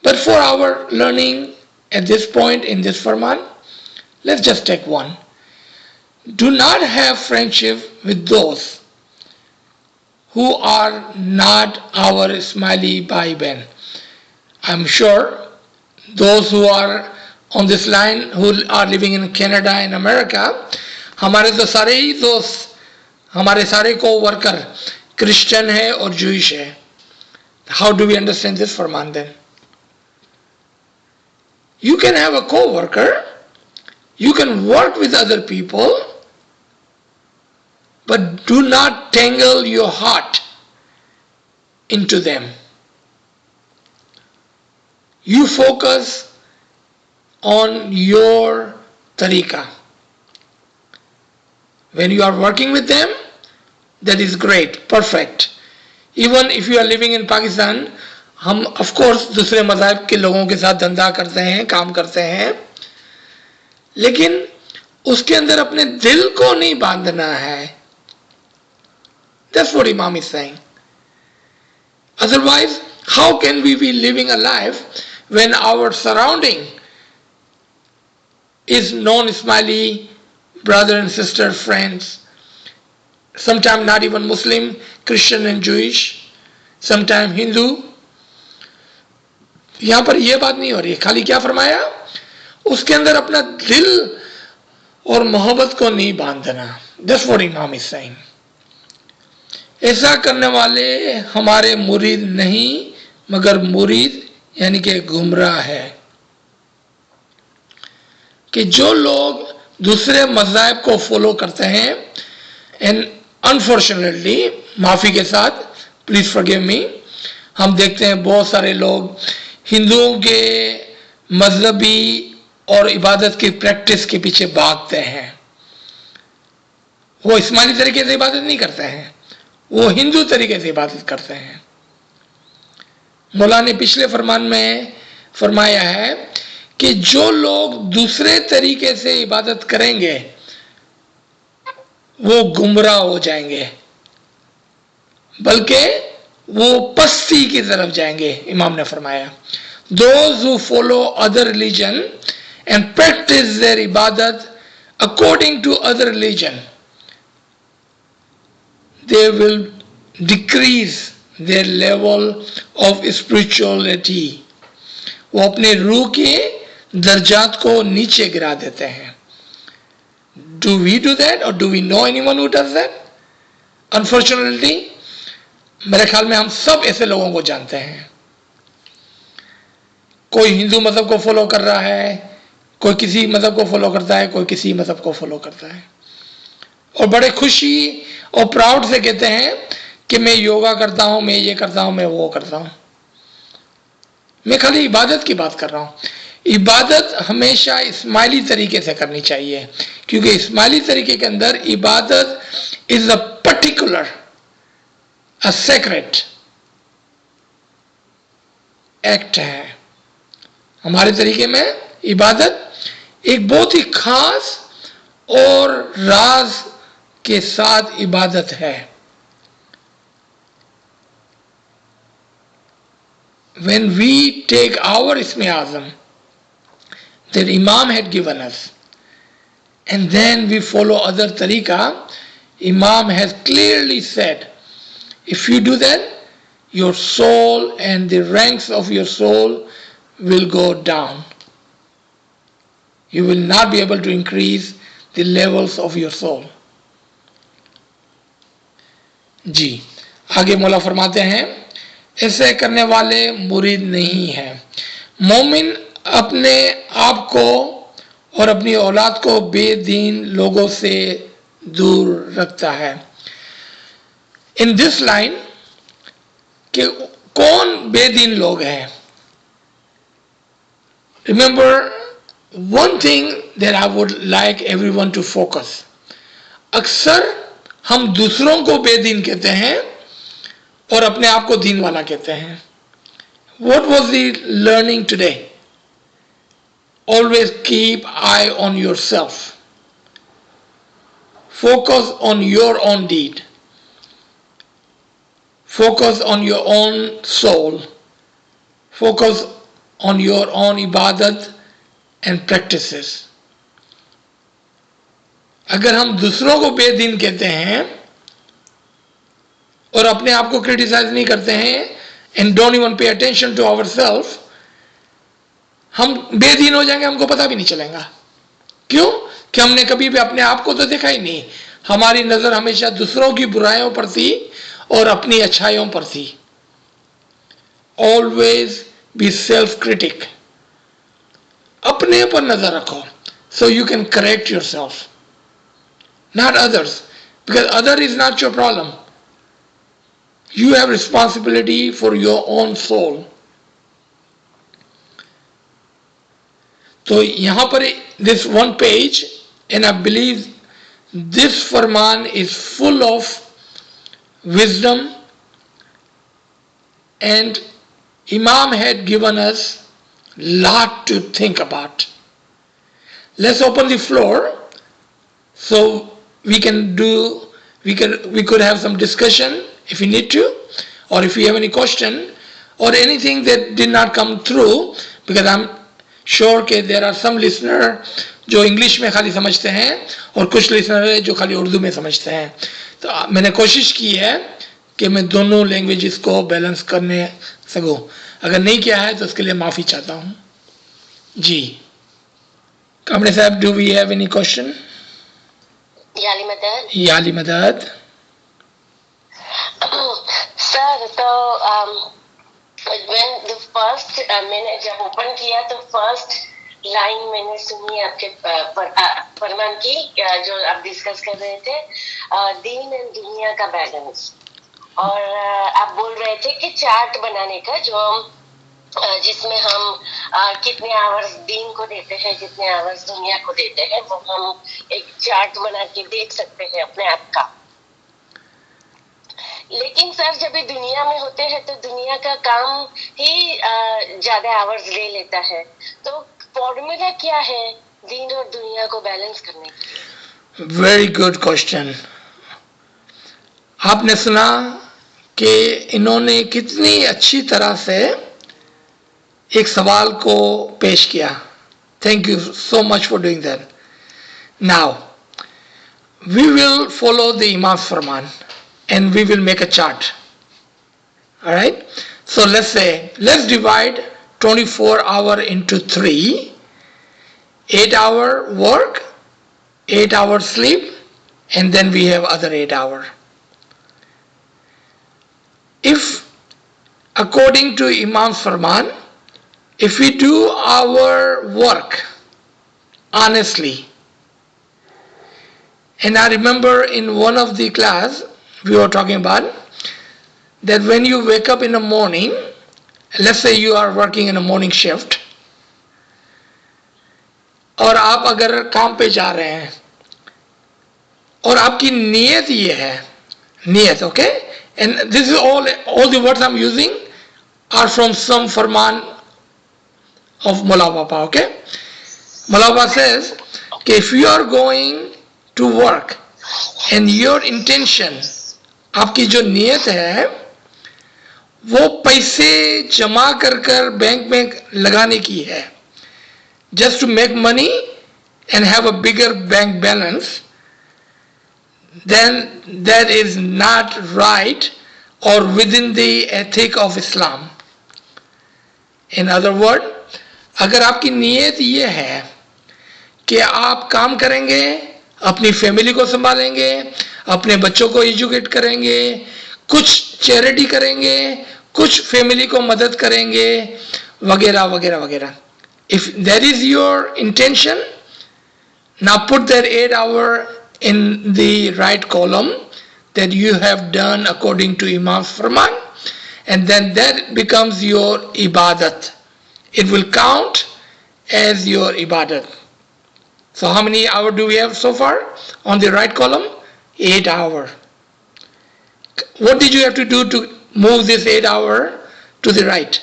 But for our learning at this point in this Farman, let's just take one. Do not have friendship with those who are not our Ismaili Bhai Ben. I'm sure those who are on this line who are living in Canada and America, हमारे तो सारे ही दोस्त, हमारे सारे co-worker Christian है और Jewish है. How do we understand this Farman then? You can have a co-worker, you can work with other people, but do not tangle your heart into them. You focus on your tariqah. When you are working with them, that is great, perfect. Even if you are living in Pakistan, हम of course दूसरे मज़हब के लोगों के साथ धंधा करते हैं, काम करते हैं, लेकिन उसके अंदर अपने दिल को नहीं बांधना है. That's what Imam is saying. Otherwise, how can we be living a life when our surrounding is non-Ismaili brother and sister, friends, sometimes not even Muslim, Christian and Jewish, sometimes Hindu. यहाँ पर यह बात नहीं हो रही है. खाली क्या फरमाया? उसके अंदर अपना दिल और मोहब्बत को नहीं बांधना. That's what Imam is saying. ऐसा करने वाले हमारे मुरीद नहीं, मगर मुरीद यानी कि गुमराह है. कि जो लोग दूसरे मज़हब को फॉलो करते हैं, एंड अनफॉर्चुनेटली, माफ़ी के साथ, प्लीज़ फॉरगिव मी, हम देखते हैं बहुत सारे लोग हिंदुओं के मजहबी और इबादत की प्रैक्टिस के पीछे भागते हैं. वो इस्माइली तरीके से इबादत नहीं करते हैं, वो हिंदू तरीके से इबादत करते हैं. मौला ने पिछले फरमान में फरमाया है कि जो लोग दूसरे तरीके से इबादत करेंगे वो गुमराह हो जाएंगे, बल्कि वो पस्ती की तरफ जाएंगे. इमाम ने फरमाया, those who follow other religion and practice their ibadat according to other religion, they will decrease their level of spirituality. वो अपने रूह के दर्जात को नीचे गिरा देते हैं. Do we do that, or do we know anyone who does that? Unfortunately, मेरे ख्याल में हम सब ऐसे लोगों को जानते हैं. कोई हिंदू मजहब को फॉलो कर रहा है, कोई किसी मजहब को फॉलो करता है, कोई किसी मजहब को फॉलो करता है, और बड़े खुशी और प्राउड से कहते हैं कि मैं योगा करता हूं, मैं ये करता हूं, मैं वो करता हूं. मैं खाली इबादत की बात कर रहा हूं. इबादत हमेशा इस्माइली तरीके से करनी चाहिए, क्योंकि इस्माइली तरीके के अंदर इबादत is a particular, a sacred act है. हमारे तरीके में इबादत एक बहुत ही खास और राज के साथ इबादत है. When we take our Isme Azam that Imam had given us, and then we follow other tariqa, Imam has clearly said, if you do that, your soul and the ranks of your soul will go down. You will not be able to increase the levels of your soul. जी, आगे मौला फरमाते हैं, ऐसे करने वाले मुरीद नहीं हैं. मोमिन अपने आप को और अपनी औलाद को बेदीन लोगों से दूर रखता है. इन दिस लाइन कि कौन बेदीन लोग हैं. Remember one thing that I would like everyone to focus. अक्सर हम दूसरों को बेदीन कहते हैं और अपने आप को दीन वाला कहते हैं. What was the learning today? Always keep eye on yourself. Focus on your own deed. Focus on your own soul. Focus on your own ibadat and practices. अगर हम दूसरों को बेदीन कहते हैं और अपने आप को क्रिटिसाइज नहीं करते हैं, and don't even pay attention to ourself, हम बेदीन हो जाएंगे, हमको पता भी नहीं चलेगा. क्यों? कि हमने कभी भी अपने आप को तो देखा ही नहीं. हमारी नजर हमेशा दूसरों की बुराइयों पर थी और अपनी अच्छाइयों पर थी. Always be self critic. अपने पर नजर रखो, so you can correct your self, not others, because other is not your problem. You have responsibility for your own soul. तो यहां पर this one page, and I believe this Farman is full of wisdom, and Imam had given us lot to think about. Let's open the floor so we could have some discussion if we need to, or if you have any question or anything that did not come through, because I'm sure that there are some listener जो English में खाली समझते हैं और कुछ listener है जो खाली उर्दू में समझते हैं. तो मैंने कोशिश की है कि मैं दोनों लैंग्वेजेस को बैलेंस करने सकूं. अगर नहीं किया है तो उसके लिए माफ़ी चाहता हूं. जी कामड़े साहब, do we have any question? याली मदद. याली मदद. सर, तो when the first मैंने जब ओपन किया तो फर्स्ट लाइन मैंने सुनी आपके फरमान की, जो आप डिस्कस कर रहे थे, दीन एंड दुनिया का बैलेंस. और आप बोल रहे थे कि चार्ट बनाने का, जो जिसमें हम कितने आवर्स दीन को देते हैं, कितने आवर्स दुनिया को देते हैं, वो हम एक चार्ट बना के देख सकते हैं अपने आप का. लेकिन सर, जब ये दुनिया में होते हैं तो दुनिया का काम ही ज्यादा आवर्स ले लेता है. तो फॉर्मूला क्या है दीन और दुनिया को बैलेंस करने के लिए? Very good question. आपने सुना कि इन्होंने कितनी अच्छी तरह से एक सवाल को पेश किया. Thank you so much for doing that. Now we will follow the इमाम फरमान and we will make a chart. All right, so let's divide 24 hour into 3. 8 hour work, 8 hour sleep, and then we have other 8 hour. If according to Imam Farman, if we do our work honestly, and I remember in one of the class we were talking about that when you wake up in the morning, let's say you are working in a morning shift, और आप अगर काम पे जा रहे हैं और आपकी नीयत ये है, नीयत, okay, and this is all the words I'm using are from some Farman of Mullah Papa, okay. Mullah Papa says कि if you are going to work and your intention, आपकी जो नीयत है वो पैसे जमा कर कर बैंक में लगाने की है, just to make money and have a bigger bank balance, then that is not right or within the ethic of Islam. In other words, अगर आपकी नीयत ये है कि आप काम करेंगे, अपनी फैमिली को संभालेंगे, अपने बच्चों को एजुकेट करेंगे, कुछ चैरिटी करेंगे, कुछ फैमिली को मदद करेंगे, वगैरह वगैरह वगैरह. If that is your intention, now put that 8 hour in the right column that you have done according to Imam Farman, and then that becomes your ibadat. It will count as your ibadat. So how many hours do we have so far on the right column? 8 hours. What did you have to do to move this 8 hours to the right?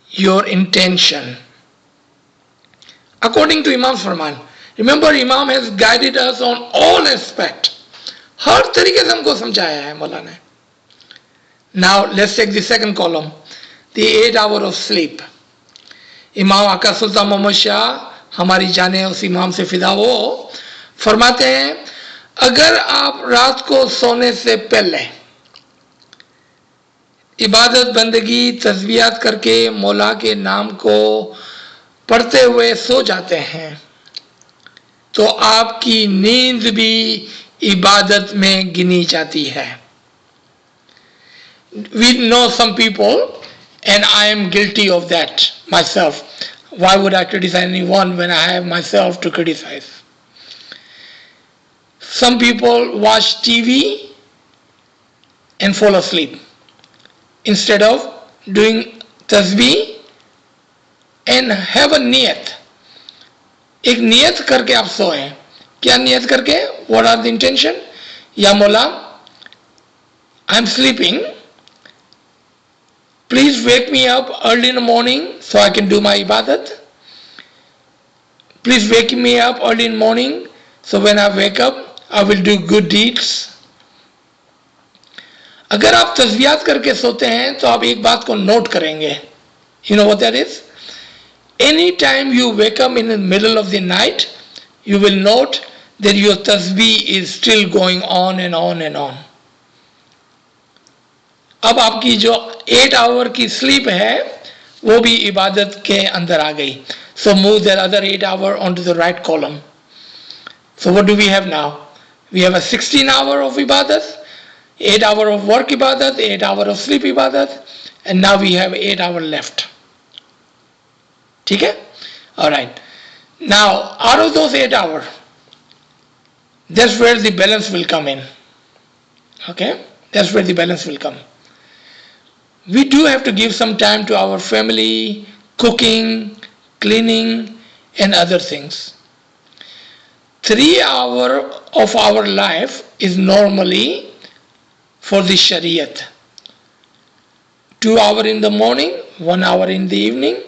Your intention. According to Imam Farman. Remember, Imam has guided us on all aspects. हर तरीके से हमको समझाया है मौला ने. Now let's take the second column, the 8 hours of sleep. इमाम आका सुल्तान मोहम्मद शाह हमारी जाने उस इमाम से फिदा हो, फरमाते हैं अगर आप रात को सोने से पहले इबादत बंदगी तस्बीहात करके मौला के नाम को पढ़ते हुए सो जाते हैं तो आपकी नींद भी इबादत में गिनी जाती है. We know some people, and I am guilty of that myself. Why would I criticize anyone when I have myself to criticize? Some people watch TV and fall asleep instead of doing tasbih and have a niyat. एक नियत करके आप सोए. क्या नियत करके? What are the intention? या मौला, I am sleeping. Please wake me up early in the morning so I can do my ibadat. Please wake me up early in the morning so when I wake up I will do good deeds. अगर आप तस्बीहात करके सोते हैं तो आप एक बात को नोट करेंगे. You know what that is? Anytime you wake up in the middle of the night, you will note that your tasbih is still going on and on and on. अब आपकी जो 8 hour की sleep है वो भी इबादत के अंदर आ गई. So move that other 8 hour onto the right column. So what do we have now? We have a 16 hour of ibadat, 8 hour of work ibadat, 8 hour of sleep ibadat, and now we have 8 hour left. ठीक है? Alright. Now out of those 8 hours, that's where the balance will come in. Okay? That's where the balance will come. We do have to give some time to our family, cooking, cleaning, and other things. 3 hours of our life is normally for the Shariat. 2 hours in the morning, 1 hour in the evening,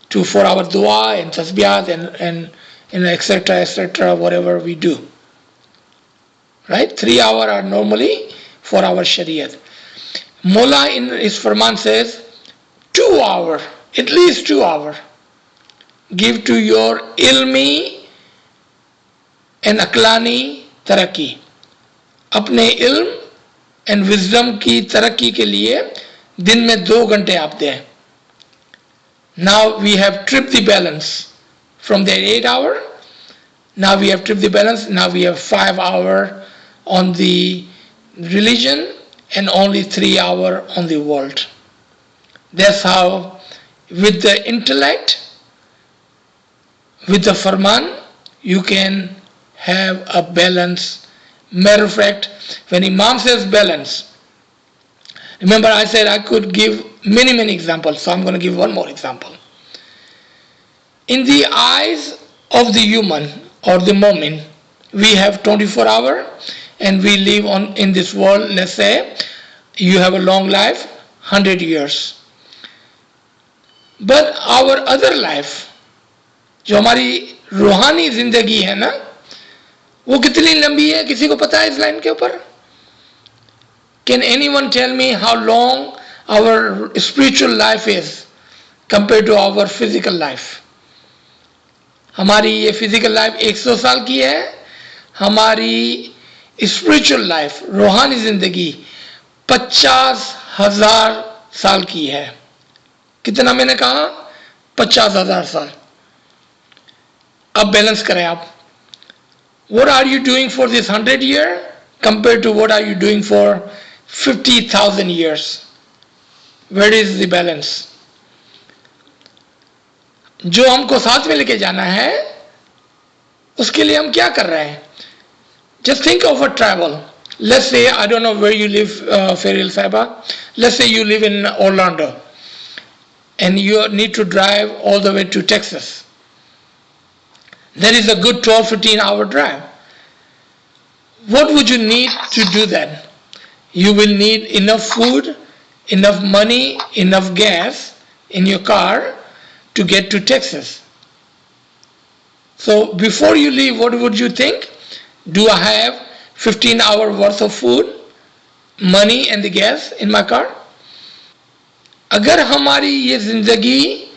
4 hours dua and tasbihat and etc., whatever we do. Right? 3 hours are normally for our Shariat. Mullah in his Farman says 2 hours, at least 2 hours. Give to your ilmi and aklani taraqi. अपने इल्म and wisdom की तरक्की के लिए दिन में 2 घंटे आप दें. Now we have tripped the balance from the 8 hour. Now we have tripped the balance. Now we have 5 hours on the religion and only 3 hours on the world. That's how, with the intellect, with the Farman, you can have a balance. Matter of fact, when Imam says balance, remember I said I could give many examples, so I'm going to give one more example. In the eyes of the human or the mu'min, we have 24 hours and we live in this world. Let's say you have a long life, 100 years. But our other life, जो हमारी रूहानी जिंदगी है ना, वो कितनी लंबी है? किसी को पता है इस लाइन के ऊपर? Can anyone tell me how long our spiritual life is compared to our physical life? हमारी ये फिजिकल लाइफ 100 साल की है, हमारी स्पिरिचुअल लाइफ रूहानी जिंदगी 50,000 साल की है. कितना मैंने कहा? 50,000 साल. अब बैलेंस करें आप. What are you doing for this 100 years compared to what are you doing for 50,000 years? Where is the balance? जो हमको साथ में लेके जाना है उसके लिए हम क्या कर रहे हैं? Just think of a travel. Let's say, I don't know where you live, Feril Saiba. Let's say you live in Orlando and you need to drive all the way to Texas. That is a good 12-15 hour drive. What would you need to do that? You will need enough food, enough money, enough gas in your car to get to Texas. So before you leave, what would you think? Do I have 15 hours worth of food, money and the gas in my car? अगर हमारी ये जिंदगी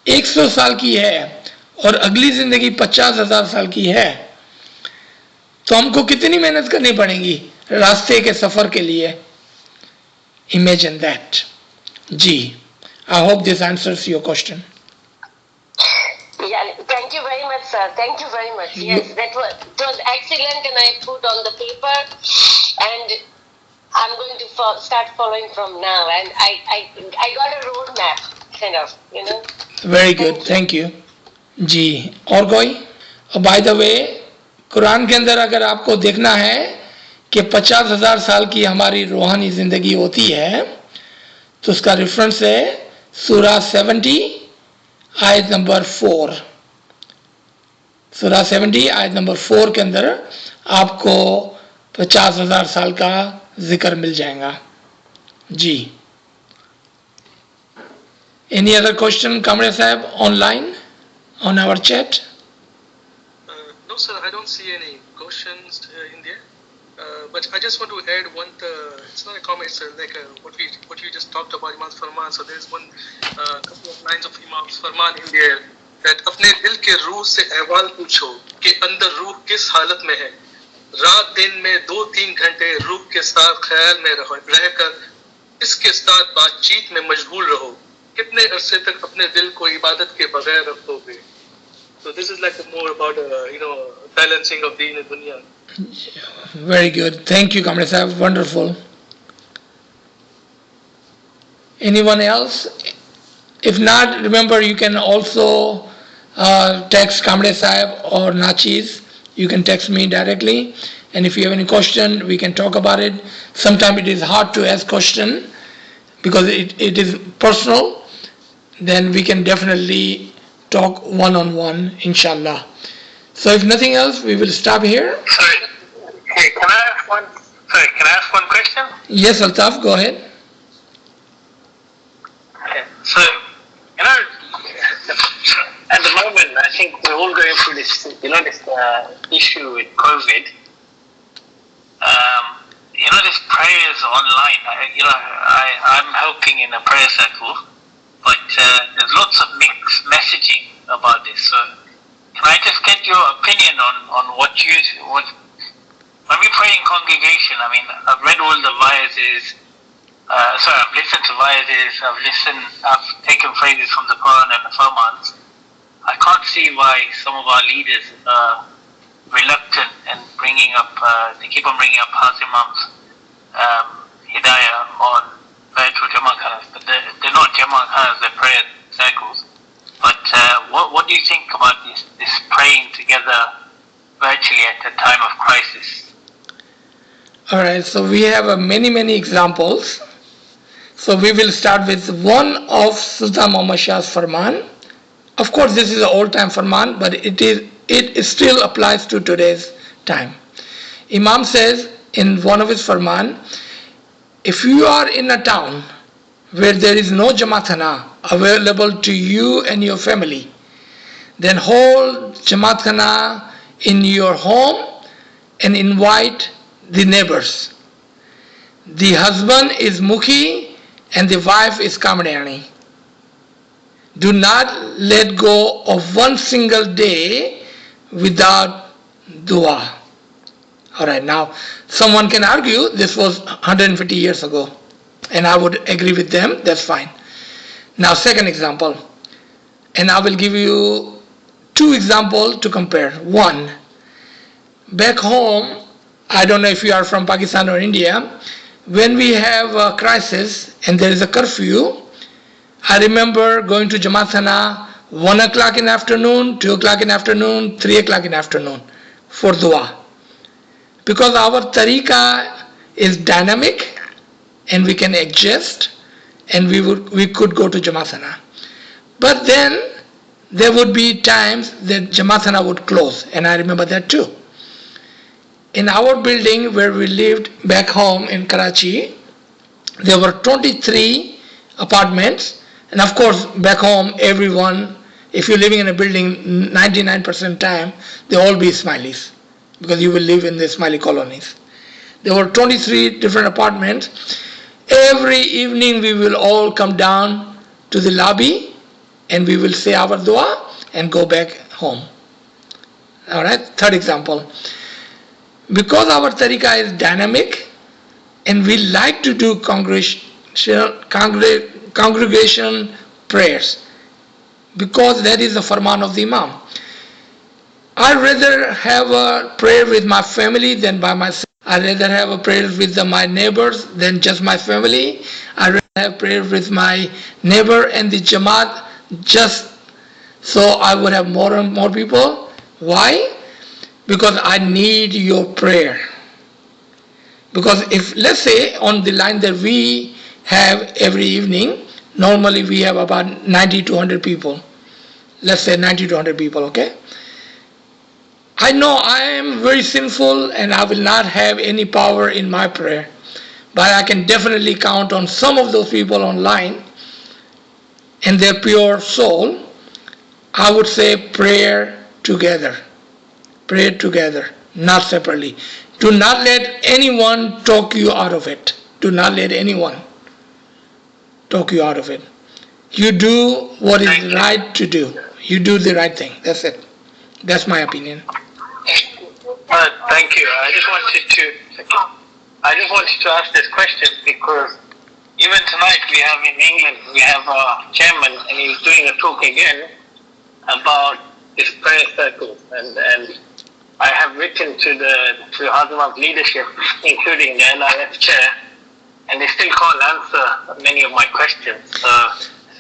100 साल की है और अगली जिंदगी 50,000 साल की है, तो हमको कितनी मेहनत करनी पड़ेगी रास्ते के सफर के लिए? Imagine that. Ji, I hope this answers your question. Yeah, thank you very much, sir. Thank you very much. Yes, it was excellent, and I put on the paper, and I'm going to start following from now. And I got a roadmap, kind of, you know. Very good. Thank you. जी, और कोई? By the way, Quran के अंदर अगर आपको देखना है कि 50,000 साल की हमारी रूहानी जिंदगी होती है, तो उसका रेफरेंस है सूरा 70 आयत नंबर 4. सूरा 70 आयत नंबर 4 के अंदर आपको 50,000 साल का जिक्र मिल जाएगा. जी. Any other question, Kamre Sahib, online on our chat? No, sir, I don't see any questions in there. But I just want to add one. It's not a comment, sir. Like what you just talked about, Imam Farman. So there's one couple of lines of Imam Farman in there that अपने दिल के रूह से अहवाल पूछो कि अंदर रूह किस हालत में है. रात दिन में 2-3 घंटे रूह के साथ ख्याल में रहकर इसके साथ बातचीत में मशगूल रहो. कितने अरसे तक अपने दिल को इबादत के बगैर रखोगे? So this is like more about balancing of deen and dunya. Very good. Thank you, Kamre Sahib. Wonderful. Anyone else? If not, remember you can also text Kamre Sahib or Nachiz. You can text me directly. And if you have any question, we can talk about it. Sometimes it is hard to ask question because it is personal. Then we can definitely talk one-on-one, inshallah. So if nothing else, we will stop here. Sorry. Hey, can I ask one question? Yes, Altaf, go ahead. Okay. So, at the moment, I think we're all going through this, this issue with COVID. This prayers online. I'm helping in a prayer circle, but there's lots of mixed messaging about this. So, can I just get your opinion on what when we pray in congregation? I mean, I've read all the vaizes. I've listened to vaizes. I've taken phrases from the Quran and the Farmans. I can't see why some of our leaders reluctant and they keep on bringing up Haz Imam's Hidayah on virtual Jama Khanas, but they're not Jama Khanas, they're prayer circles. But what do you think about this praying together virtually at a time of crisis? Alright, so we have many examples. So we will start with one of Sultan Muhammad Shah's Farman. Of course, this is an old-time Farman, but it still applies to today's time. Imam says in one of his Farman, if you are in a town where there is no Jamaat Khana available to you and your family, then hold Jamaat Khana in your home and invite the neighbors. The husband is Mukhi and the wife is Kamadani. Do not let go of one single day without dua. Alright, now someone can argue this was 150 years ago, and I would agree with them, that's fine. Now second example, and I will give you two examples to compare. One, back home, I don't know if you are from Pakistan or India, when we have a crisis and there is a curfew, I remember going to Jamaat Khana 1 o'clock in the afternoon, 2 o'clock in the afternoon, 3 o'clock in the afternoon for dua. Because our tariqah is dynamic and we can adjust, and we could go to Jamaat Khana. But then there would be times that Jamaat Khana would close, and I remember that too. In our building where we lived back home in Karachi, there were 23 apartments, and of course back home everyone, if you're living in a building 99% time, they all be Ismailis, because you will live in the Ismaili colonies. There were 23 different apartments. Every evening we will all come down to the lobby and we will say our dua and go back home. Alright, third example. Because our tariqah is dynamic and we like to do congregation prayers, because that is the farman of the Imam. I'd rather have a prayer with my family than by myself. I'd rather have a prayer with my neighbors than just my family. I'd rather have prayer with my neighbor and the Jamaat, just so I would have more and more people. Why? Because I need your prayer. Because if, let's say, on the line that we have every evening, normally we have about 90 to 100 people. Let's say 90 to 100 people, okay? I know I am very sinful and I will not have any power in my prayer, but I can definitely count on some of those people online and their pure soul. I would say prayer together, not separately. Do not let anyone talk you out of it. Do not let anyone talk you out of it. You do what is right to do. You do the right thing. That's it. That's my opinion. Thank you. I just wanted to ask this question because even tonight in England we have a chairman and he's doing a talk again about this prayer circle, and I have written to Hazim's leadership, including the NIF chair, and they still can't answer many of my questions.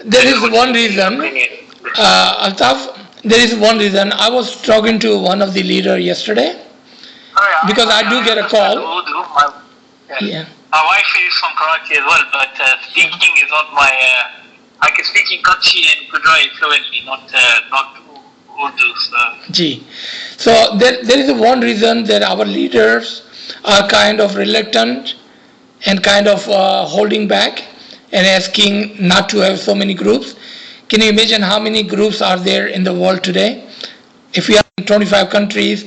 There is one reason, Altaf. There is one reason. I was talking to one of the leaders yesterday, because I do get a call. Yeah. My wife is from Karachi as well, but speaking is not my. I can speak in Kutchi and Kudrai fluently, not Urdu. So there is one reason that our leaders are kind of reluctant and kind of holding back and asking not to have so many groups. Can you imagine how many groups are there in the world today? If we are in 25 countries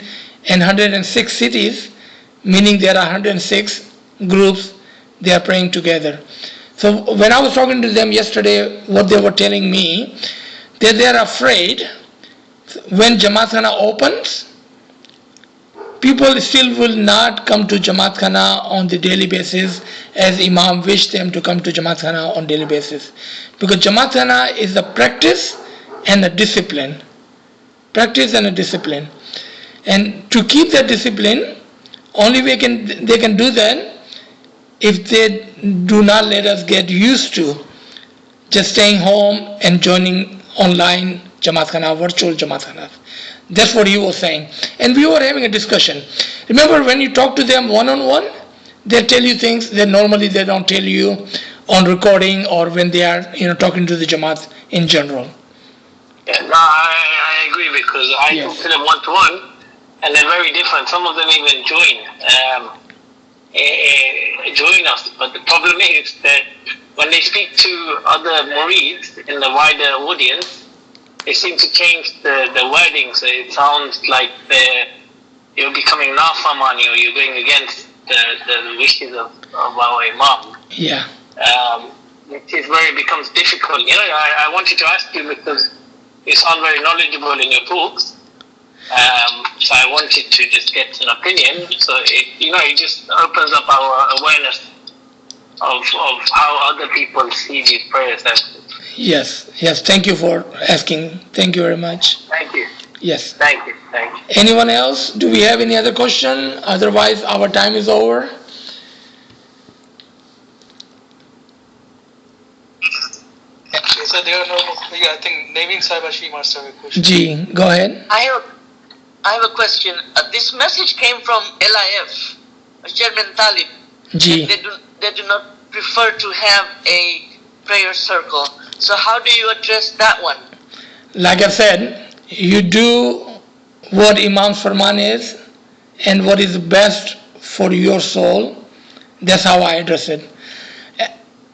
and 106 cities, meaning there are 106 groups, they are praying together. So when I was talking to them yesterday, what they were telling me, that they are afraid when Jamaat Khana opens, people still will not come to Jamaat Khana on the daily basis as Imam wished them to come to Jamaat Khana on daily basis. Because Jamaat Khana is a practice and a discipline. Practice and a discipline. And to keep that discipline, only way they can do that if they do not let us get used to just staying home and joining online Jamaat Khana, virtual Jamaat Khana. That's what he was saying. And we were having a discussion. Remember when you talk to them one-on-one, they tell you things that normally they don't tell you on recording or when they are talking to the Jamaat in general. Yeah, no, I agree, because I talk to them one-to-one and they're very different. Some of them even join us, but the problem is that when they speak to other murids in the wider audience, they seem to change the wording, so it sounds like you're becoming nafamani, or you're going against the wishes of our imam. Yeah. Which is where it becomes difficult. I wanted to ask you because you sound very knowledgeable in your talks. So I wanted to just get an opinion. So it just opens up our awareness of how other people see these prayers. Yes. Thank you for asking. Thank you very much. Thank you. Yes. Thank you. Anyone else? Do we have any other question? Otherwise, our time is over. So there are no. Yeah, I think Naveen Sahib she must have a question. Ji, go ahead. I have a question. This message came from LIF, Chairman Talib. Ji. They do not prefer to have a prayer circle. So how do you address that one? Like I said, you do what Imam's Farman is and what is best for your soul. That's how I address it.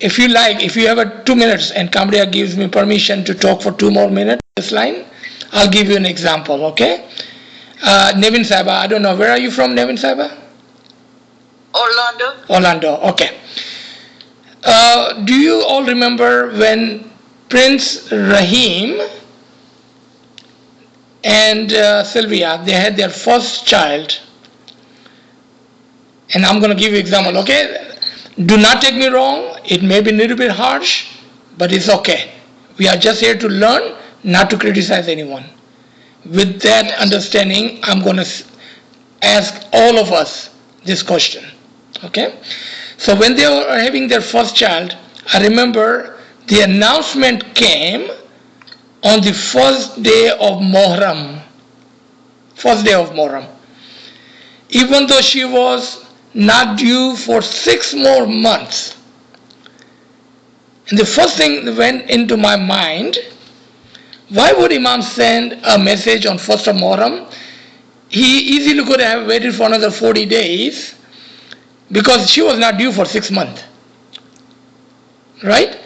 If you have 2 minutes and Kamriya gives me permission to talk for 2 more minutes this line, I'll give you an example, okay? Nevin Saiba, I don't know, where are you from, Nevin Saiba? Orlando, okay. Do you all remember when Prince Rahim and Sylvia, they had their first child? And I'm going to give you an example, okay? Do not take me wrong, it may be a little bit harsh, but it's okay. We are just here to learn, not to criticize anyone. With that understanding, I'm going to ask all of us this question, okay? So when they were having their first child, I remember the announcement came on the first day of Muharram. Even though she was not due for 6 more months. And the first thing that went into my mind, why would Imam send a message on 1st of Muharram? He easily could have waited for another 40 days because she was not due for 6 months. Right?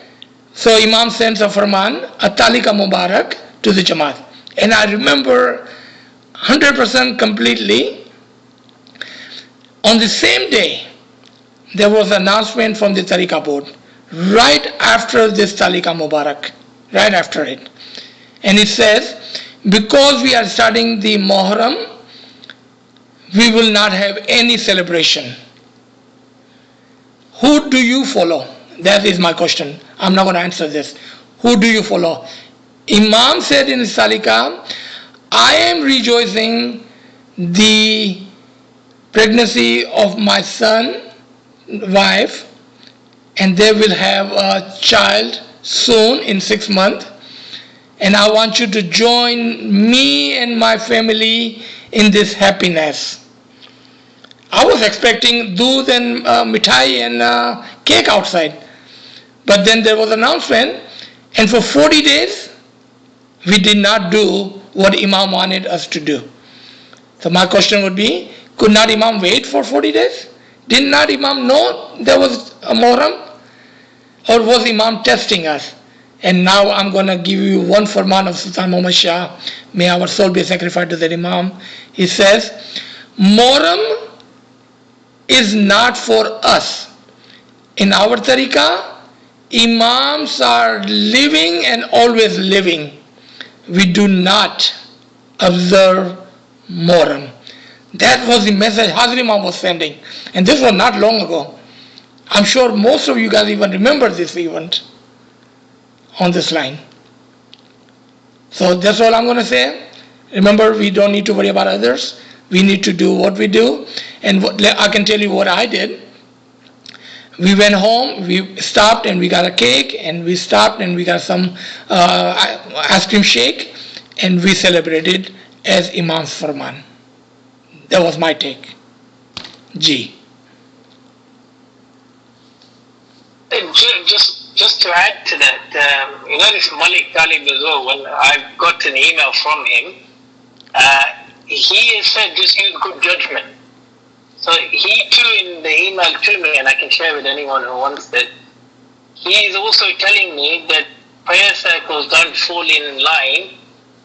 So Imam sends a Farman, a Talika Mubarak to the Jamaat. And I remember 100% completely, on the same day, there was an announcement from the Tariqa board, right after this Talika Mubarak, right after it. And it says, because we are starting the Muharram, we will not have any celebration. Who do you follow? That is my question. I'm not going to answer this. Who do you follow? Imam said in his Talika, I am rejoicing the pregnancy of my son, wife, and they will have a child soon in 6 months. And I want you to join me and my family in this happiness. I was expecting doodh and mithai and cake outside. But then there was an announcement, and for 40 days, we did not do what Imam wanted us to do. So my question would be, could not Imam wait for 40 days? Did not Imam know there was a Muharram? Or was Imam testing us? And now I'm going to give you one Farman of Sultan Muhammad Shah. May our soul be sacrificed to that Imam. He says, Muharram is not for us. In our tariqah, Imams are living and always living. We do not observe Muharram. That was the message Hazrat Imam was sending. And this was not long ago. I'm sure most of you guys even remember this event on this line. So that's all I'm going to say. Remember, we don't need to worry about others. we need to do what we do. And I can tell you what I did. We went home, we stopped and we got a cake, and we stopped and we got some ice cream shake, and we celebrated as Imam Farman. That was my take. G. Just to add to that, this Malik Talib as well, when I got an email from him, he has said just use good judgment. So he too, in the email to me, and I can share with anyone who wants it, he is also telling me that prayer circles don't fall in line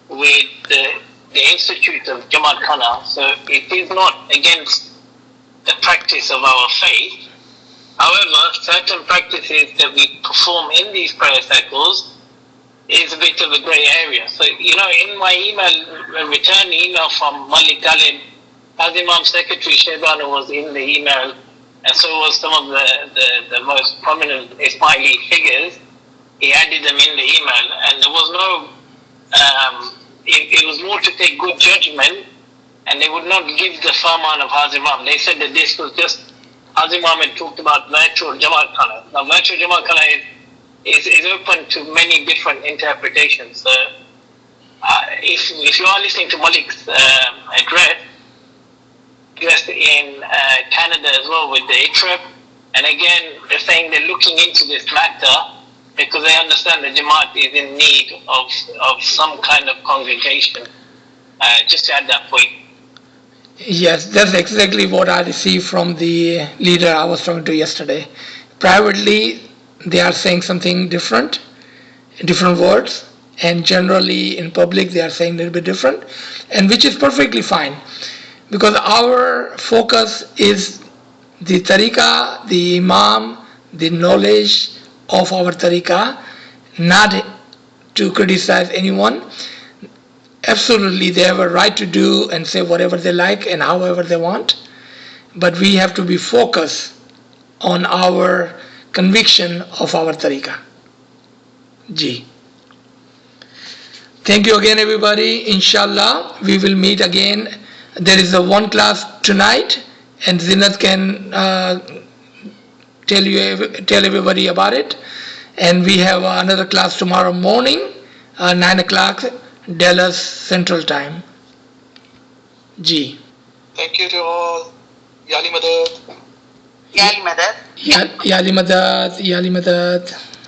with the Institute of Jamaat Khana. So it is not against the practice of our faith. However, certain practices that we perform in these prayer circles is a bit of a grey area. So, in my email, return email from Malik Talib, as Imam Secretary Shaybana was in the email, and so was some of the most prominent Ismaili figures. He added them in the email, and there was no, it was more to take good judgment, and they would not give the Farman of Hazimam. They said that this was just, Hazimam had talked about virtual Jamaat Khana. Now, virtual Jamaat Khana is open to many different interpretations. So, if you are listening to Malik's address, US in Canada as well with the ITREP, and again, they're saying they're looking into this matter because they understand the Jamaat is in need of some kind of congregation. Just to add that point. Yes, that's exactly what I received from the leader I was talking to yesterday. Privately, they are saying something different words, and generally in public they are saying a little bit different, and which is perfectly fine, because our focus is the tariqah, the imam, the knowledge of our tariqah, not to criticize anyone. Absolutely, they have a right to do and say whatever they like and however they want, but we have to be focused on our conviction of our tariqah. Ji. Thank you again, everybody. Inshallah, we will meet again. There is a one class tonight, and Zinat can tell everybody about it. And we have another class tomorrow morning, 9 o'clock, Dallas Central Time. Ji. Thank you to all. Yali Madad. Yali Madad. Yali Madad. Yali Madad.